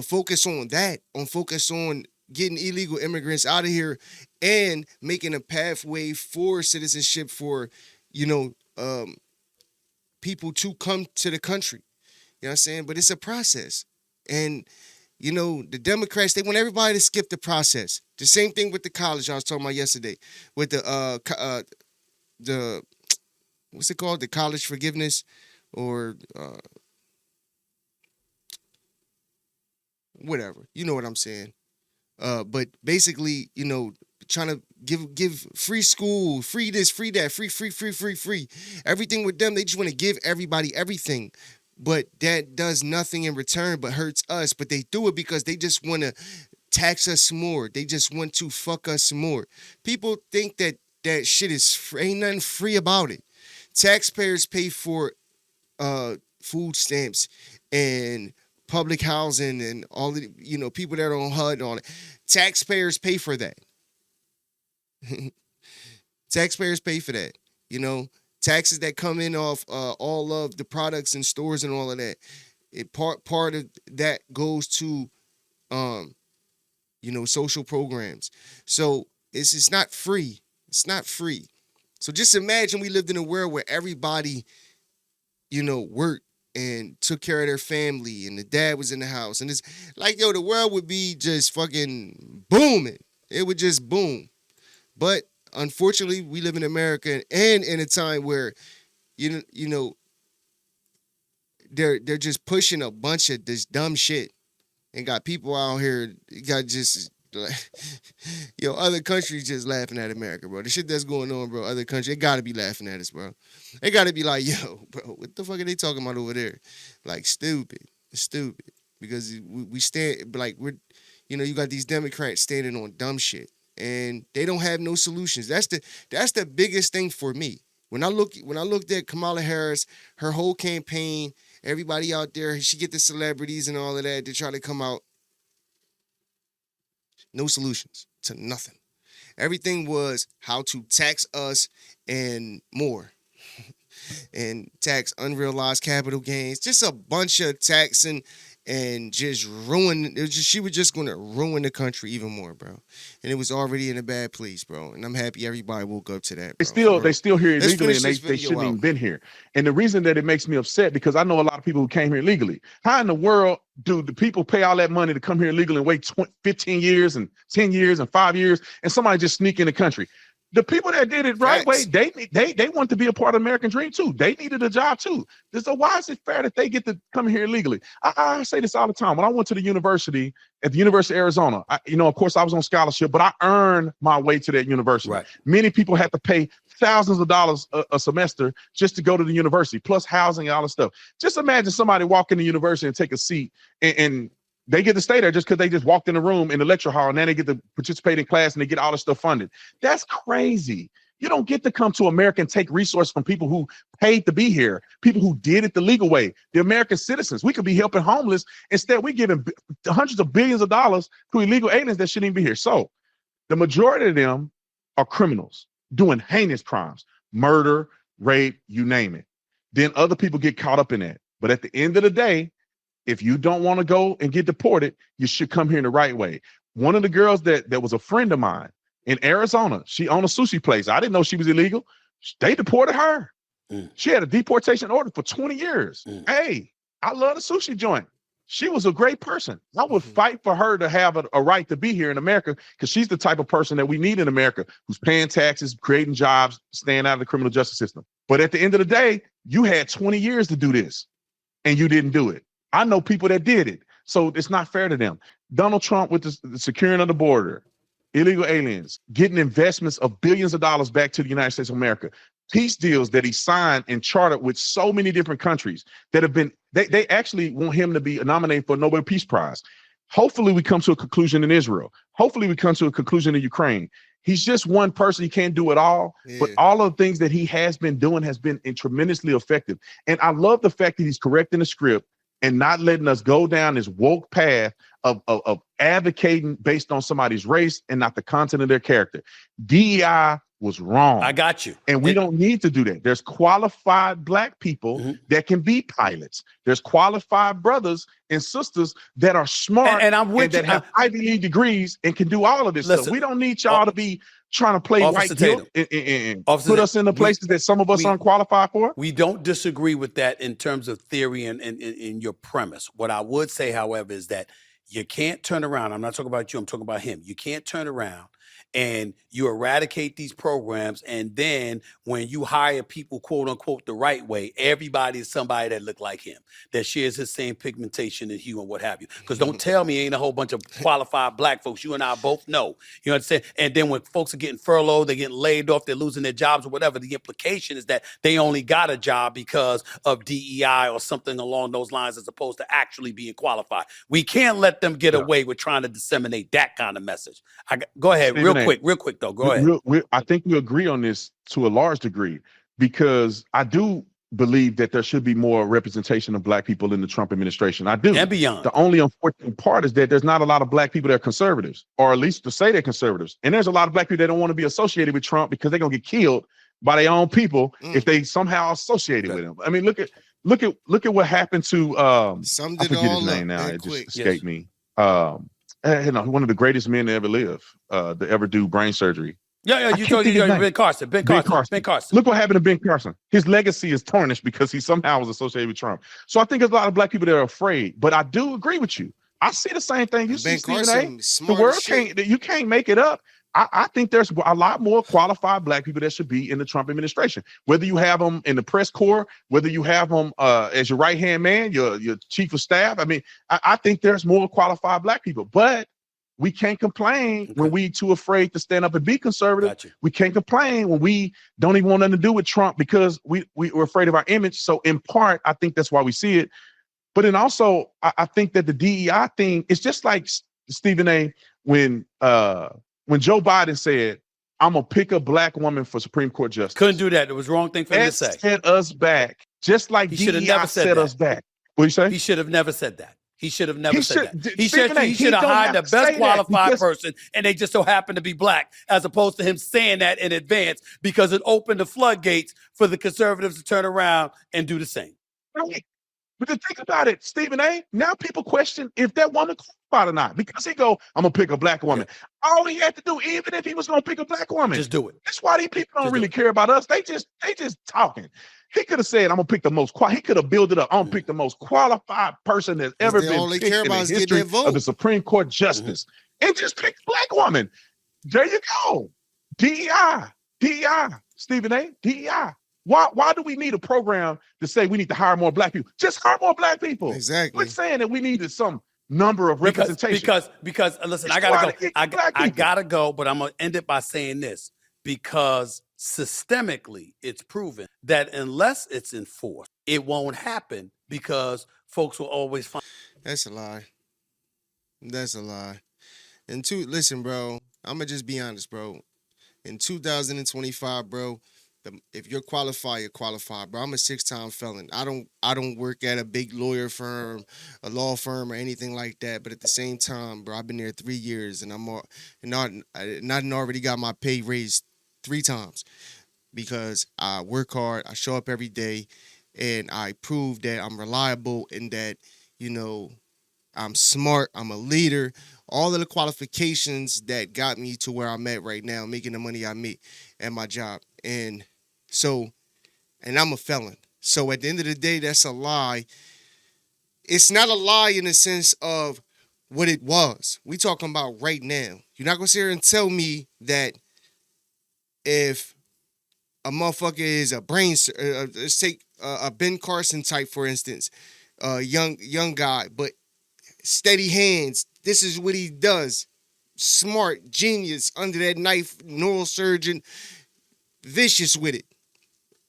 focus on that, focus on getting illegal immigrants out of here and making a pathway for citizenship for, people to come to the country. You know what I'm saying? But it's a process. And the Democrats, they want everybody to skip the process. The same thing with the college I was talking about yesterday, with the what's it called? The college forgiveness or whatever. You know what I'm saying? But basically, trying to give free school, free this, free that, free. Everything with them, they just want to give everybody everything. But that does nothing in return but hurts us. But they do it because they just want to tax us more. They just want to fuck us more. People think that shit is free. Ain't nothing free about it. Taxpayers pay for food stamps and public housing and all the people that are on HUD and all that. Taxpayers pay for that. Taxpayers pay for that. Taxes that come in off all of the products and stores and all of that. Part of that goes to social programs. So it's not free. It's not free. So just imagine we lived in a world where everybody, worked and took care of their family and the dad was in the house. And it's like, the world would be just fucking booming. It would just boom. But unfortunately, we live in America and in a time where, they're just pushing a bunch of this dumb shit and got people out here, got just, other countries just laughing at America, bro. The shit that's going on, bro, other countries, they got to be laughing at us, bro. They got to be like, bro, what the fuck are they talking about over there? Like, stupid. Because we stand, like, you got these Democrats standing on dumb shit. And they don't have no solutions. That's the biggest thing for me. When I looked at Kamala Harris, her whole campaign, everybody out there, she get the celebrities and all of that to try to come out. No solutions to nothing. Everything was how to tax us and more. And tax unrealized capital gains. Just a bunch of taxing and just ruin. She was just going to ruin the country even more, bro. And it was already in a bad place, bro. And I'm happy everybody woke up to that, bro. They still here illegally, and they shouldn't even been here. And the reason that it makes me upset, because I know a lot of people who came here illegally. How in the world do the people pay all that money to come here illegally and wait 15 years and 10 years and 5 years, and somebody just sneak in the country? The people that did it right way, they want to be a part of the American dream too. They needed a job too. So why is it fair that they get to come here illegally? I say this all the time. When I went to the university at the University of Arizona, of course I was on scholarship, but I earned my way to that university. Right. Many people had to pay thousands of dollars a semester just to go to the university, plus housing and all this stuff. Just imagine somebody walk in the university and take a seat and they get to stay there just because they just walked in the room in the lecture hall and then they get to participate in class and they get all this stuff funded. That's crazy. You don't get to come to America and take resources from people who paid to be here, people who did it the legal way, the American citizens. We could be helping homeless. Instead, we're giving hundreds of billions of dollars to illegal aliens that shouldn't even be here. So the majority of them are criminals doing heinous crimes, murder, rape, you name it. Then other people get caught up in that. But at the end of the day, if you don't want to go and get deported, you should come here in the right way. One of the girls that was a friend of mine in Arizona, she owned a sushi place. I didn't know she was illegal. They deported her. She had a deportation order for 20 years. Hey, I love the sushi joint. She was a great person. I would fight for her to have a right to be here in America because she's the type of person that we need in America who's paying taxes, creating jobs, staying out of the criminal justice system. But at the end of the day, you had 20 years to do this and you didn't do it. I know people that did it. So it's not fair to them. Donald Trump with the securing of the border, illegal aliens, getting investments of billions of dollars back to the United States of America, peace deals that he signed and chartered with so many different countries that have been, they actually want him to be nominated for a Nobel Peace Prize. Hopefully we come to a conclusion in Israel. Hopefully we come to a conclusion in Ukraine. He's just one person. He can't do it all, but all of the things that he has been doing has been tremendously effective. And I love the fact that he's correcting the script and not letting us go down this woke path of advocating based on somebody's race and not the content of their character. DEI was wrong. I got you. And we don't need to do that. There's qualified Black people that can be pilots. There's qualified brothers and sisters that are smart and I'm with that have Ivy League degrees and can do all of this stuff. We don't need y'all to be trying to play white guilt and put us in the places that some of us aren't qualified for. We don't disagree with that in terms of theory and in your premise. What I would say, however, is that you can't turn around. I'm not talking about you. I'm talking about him. You can't turn around and you eradicate these programs, and then when you hire people, quote unquote, the right way, everybody is somebody that look like him, that shares his same pigmentation and hue and what have you. Because don't tell me ain't a whole bunch of qualified Black folks. You and I both know. You understand? And then when folks are getting furloughed, they're getting laid off, they're losing their jobs or whatever, the implication is that they only got a job because of DEI or something along those lines, as opposed to actually being qualified. We can't let them get away with trying to disseminate that kind of message. Go ahead, real quick though. Go ahead. I think we agree on this to a large degree, because I do believe that there should be more representation of Black people in the Trump administration. I do. And beyond. The only unfortunate part is that there's not a lot of Black people that are conservatives, or at least to say they're conservatives. And there's a lot of Black people that don't want to be associated with Trump because they're gonna get killed by their own people if they somehow associated with him. I mean, look at what happened to I forget his name now. It just escaped me. One of the greatest men to ever live, to ever do brain surgery. Yeah, you told Ben Carson. Ben Carson. Look what happened to Ben Carson. His legacy is tarnished because he somehow was associated with Trump. So I think there's a lot of Black people that are afraid. But I do agree with you. I see the same thing you see, Stephen A. The world can't make it up. I think there's a lot more qualified Black people that should be in the Trump administration. Whether you have them in the press corps, whether you have them as your right-hand man, your chief of staff. I mean, I think there's more qualified Black people. But we can't complain when we too afraid to stand up and be conservative. We can't complain when we don't even want nothing to do with Trump because we're afraid of our image. So in part, I think that's why we see it. But then also, I think that the DEI thing is just like Stephen A. When Joe Biden said, I'm going to pick a Black woman for Supreme Court justice. Couldn't do that. It was the wrong thing for him to say. Set us back. Just like DEI set us back. What you say? He should have never said that. He should have never said that. He should have hired the best qualified person, and they just so happen to be Black, as opposed to him saying that in advance, because it opened the floodgates for the conservatives to turn around and do the same. Right. But to think about it, Stephen A., now people question if that woman qualified or not, because he go, I'm going to pick a Black woman. Yeah. All he had to do, even if he was going to pick a Black woman, just do it. That's why these people don't really care about us. They just talking. He could have said, I'm going to pick the most he could have built it up. I'm going to pick the most qualified person that's ever been picked in the history of the Supreme Court justice. And just pick a Black woman. There you go. DEI. DEI, Stephen A. DEI. Why do we need a program to say we need to hire more black people? Just hire more black people. Exactly. Quit saying that we needed some number of representation. Because listen, It's I gotta trying to go. get black I people. gotta go, but I'm gonna end it by saying this because systemically it's proven that unless it's enforced, it won't happen because folks will always find. That's a lie. That's a lie. And listen, bro, I'm gonna just be honest, bro. In 2025, bro, if you're qualified, you're qualified, bro. I'm a 6-time felon. I don't work at a big lawyer firm, a law firm, or anything like that. But at the same time, bro, I've been there 3 years, and I already got my pay raised 3 times because I work hard, I show up every day, and I prove that I'm reliable and that I'm smart, I'm a leader. All of the qualifications that got me to where I'm at right now, making the money I make at my job. And I'm a felon. So at the end of the day, that's a lie. It's not a lie in the sense of what it was. We talking about right now. You're not going to sit here and tell me that if a motherfucker is a let's take a Ben Carson type, for instance, young guy, but steady hands. This is what he does. Smart, genius, under that knife, neurosurgeon, vicious with it.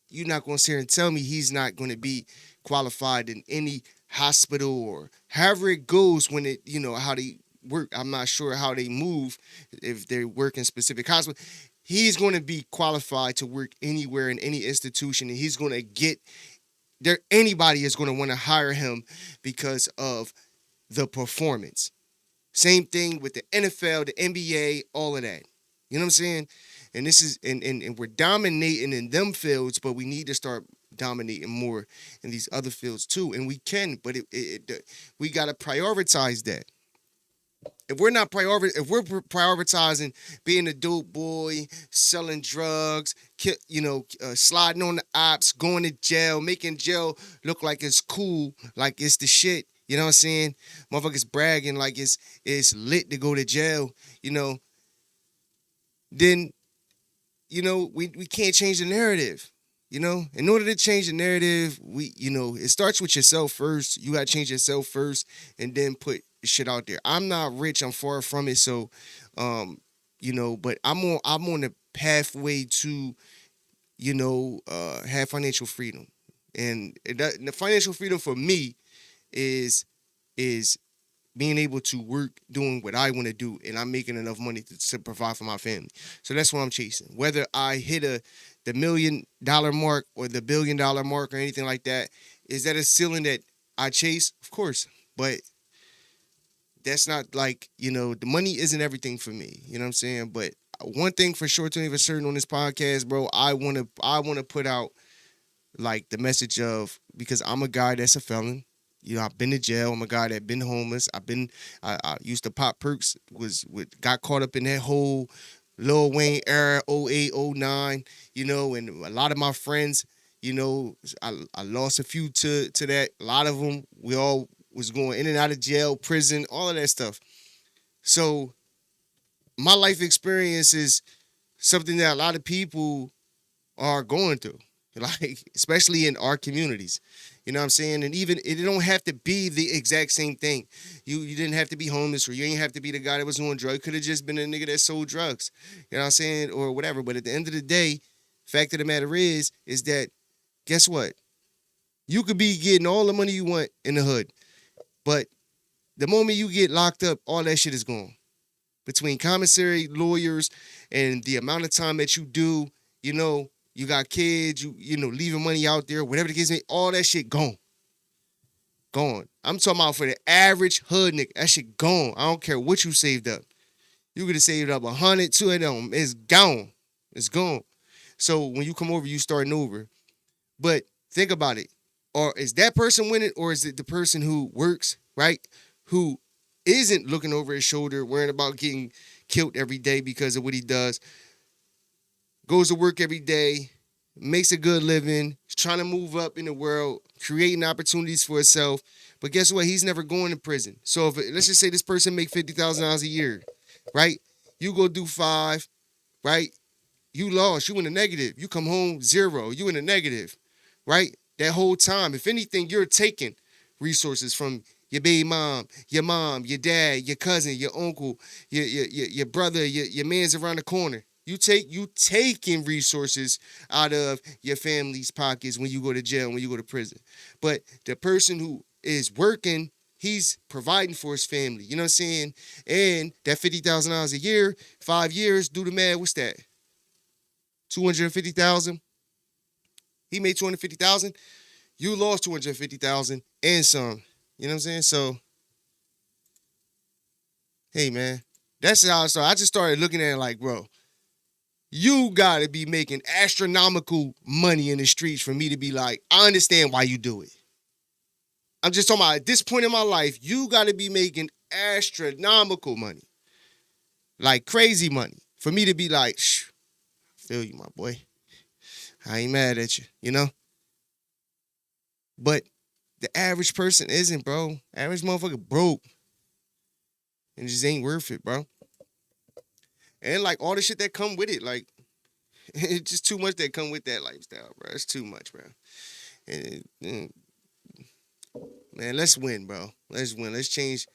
You're not going to sit here and tell me he's not going to be qualified in any hospital or however it goes when it, how they work. I'm not sure how they move if they work in specific hospitals. He's going to be qualified to work anywhere in any institution, and he's going to get there. Anybody is going to want to hire him because of the performance. Same thing with the NFL, the NBA, all of that. You know what I'm saying? And this is and we're dominating in them fields, but we need to start dominating more in these other fields too. And we can, but we got to prioritize that. If we're prioritizing being a dope boy, selling drugs, sliding on the ops, going to jail, making jail look like it's cool, like it's the shit. You know what I'm saying? Motherfuckers bragging like it's lit to go to jail, then, we can't change the narrative. In order to change the narrative, it starts with yourself first. You got to change yourself first and then put shit out there. I'm not rich. I'm far from it. So, but I'm on the pathway to, have financial freedom. And the financial freedom for me is being able to work doing what I want to do, and I'm making enough money to provide for my family. So that's what I'm chasing. Whether I hit the $1 million mark or the $1 billion mark or anything like that, is that a ceiling that I chase? Of course, but that's not like, the money isn't everything for me. You know what I'm saying? But one thing for sure, to for certain on this podcast, bro, I want to put out like the message of, because I'm a guy that's a felon. I've been to jail. I'm a guy that been homeless. I used to pop perks, got caught up in that whole Lil Wayne era, 08, 09, and a lot of my friends, I lost a few to that. A lot of them, we all was going in and out of jail, prison, all of that stuff. So my life experience is something that a lot of people are going through, like, especially in our communities. You know what I'm saying? And even it don't have to be the exact same thing. You didn't have to be homeless, or you ain't have to be the guy that was doing drugs. Could have just been a nigga that sold drugs. You know what I'm saying? Or whatever. But at the end of the day, fact of the matter is that, guess what? You could be getting all the money you want in the hood, but the moment you get locked up, all that shit is gone. Between commissary, lawyers, and the amount of time that you do, you got kids, leaving money out there, whatever the case may be, all that shit gone. Gone. I'm talking about for the average hood nigga. That shit gone. I don't care what you saved up. You could have saved up 100, 200, it's gone. It's gone. So when you come over, you starting over. But think about it. Or is that person winning, or is it the person who works, right? Who isn't looking over his shoulder, worrying about getting killed every day because of what he does, goes to work every day, makes a good living, is trying to move up in the world, creating opportunities for himself. But guess what? He's never going to prison. So if let's just say this person make $50,000 a year, right? You go do 5, right? you lost. You in the negative. You come home 0. You in the negative, right? That whole time. If anything, you're taking resources from your baby mom, your dad, your cousin, your uncle, your brother, your man's around the corner. You taking resources out of your family's pockets when you go to jail, when you go to prison. But the person who is working, he's providing for his family. You know what I'm saying? And that $50,000 a year, 5 years, do the math. What's that? $250,000. He made $250,000. You lost $250,000 and some. You know what I'm saying? So, hey, man, that's how I started. I just started looking at it like, bro, you got to be making astronomical money in the streets for me to be like, I understand why you do it. I'm just talking about at this point in my life, you got to be making astronomical money, like crazy money, for me to be like, shh, I feel you, my boy. I ain't mad at you, you know? But the average person isn't, bro. Average motherfucker broke. And it just ain't worth it, bro. And like all the shit that come with it, like it's just too much that come with that lifestyle, bro. It's too much, bro. And man, let's win, bro. Let's win. Let's change,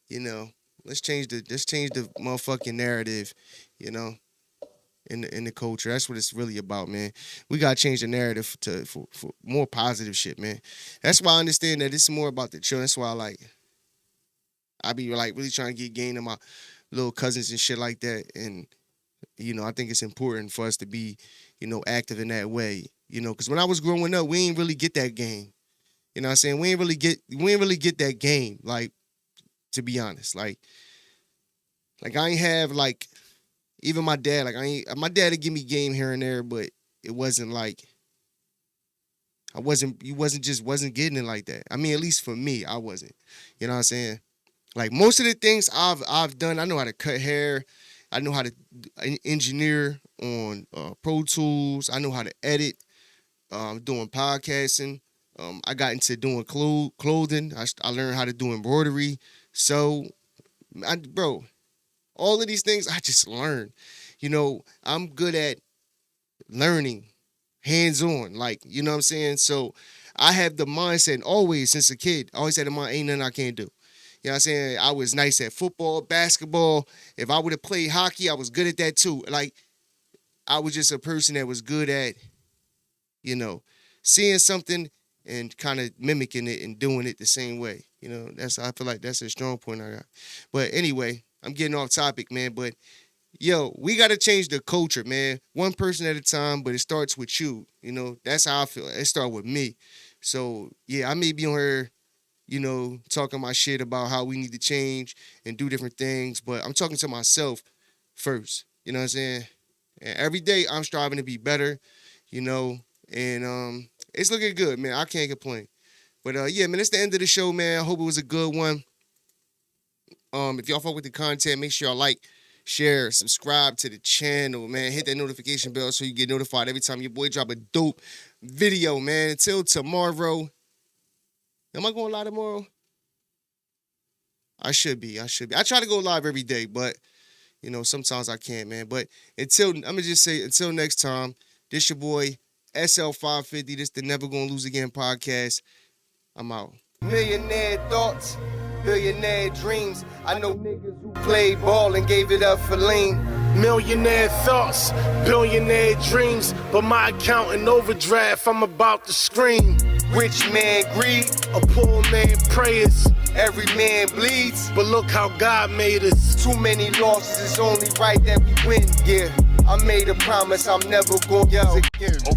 you know, let's change the motherfucking narrative, you know, in the culture. That's what it's really about, man. We gotta change the narrative for more positive shit, man. That's why I understand that it's more about the children. That's why I be like really trying to get game to my little cousins and shit like that. And, you know, I think it's important for us to be, you know, active in that way, you know, because when I was growing up, we ain't really get that game. You know what I'm saying? We ain't really get that game, like, to be honest. Like I ain't have, like, even my dad, like, my dad would give me game here and there, but it wasn't like, wasn't getting it like that. I mean, at least for me, I wasn't. You know what I'm saying? Like, most of the things I've done, I know how to cut hair. I know how to engineer on Pro Tools. I know how to edit. Doing podcasting. I got into doing clothing. I learned how to do embroidery. So, bro, all of these things I just learned. You know, I'm good at learning, hands-on. Like, you know what I'm saying? So, I have the mindset always since a kid. I always had in mind, ain't nothing I can't do. You know what I'm saying? I was nice at football, basketball. If I would have played hockey, I was good at that too. Like, I was just a person that was good at, you know, seeing something and kind of mimicking it and doing it the same way. You know, I feel like that's a strong point I got. But anyway, I'm getting off topic, man. But, yo, we got to change the culture, man. One person at a time, but it starts with you. You know, that's how I feel. It starts with me. So, yeah, I may be on here, you know, talking my shit about how we need to change and do different things, but I'm talking to myself first, you know what I'm saying? And every day I'm striving to be better, you know, and it's looking good, man. I can't complain. But yeah, man, it's the end of the show, man. I hope it was a good one. If y'all fuck with the content, make sure y'all like, share, subscribe to the channel, man. Hit that notification bell so you get notified every time your boy drop a dope video, man. Until tomorrow. Am I going live tomorrow? I should be. I try to go live every day, but, you know, sometimes I can't, man. But I'm going to just say, until next time, this your boy, SL550. This the Never Gonna Lose Again podcast. I'm out. Millionaire thoughts, billionaire dreams. I know niggas who played ball and gave it up for lean. Millionaire thoughts, billionaire dreams, but my account in overdraft, I'm about to scream. Rich man greed, a poor man prayers. Every man bleeds, but look how God made us. Too many losses, it's only right that we win. Yeah, I made a promise I'm never gonna lose again.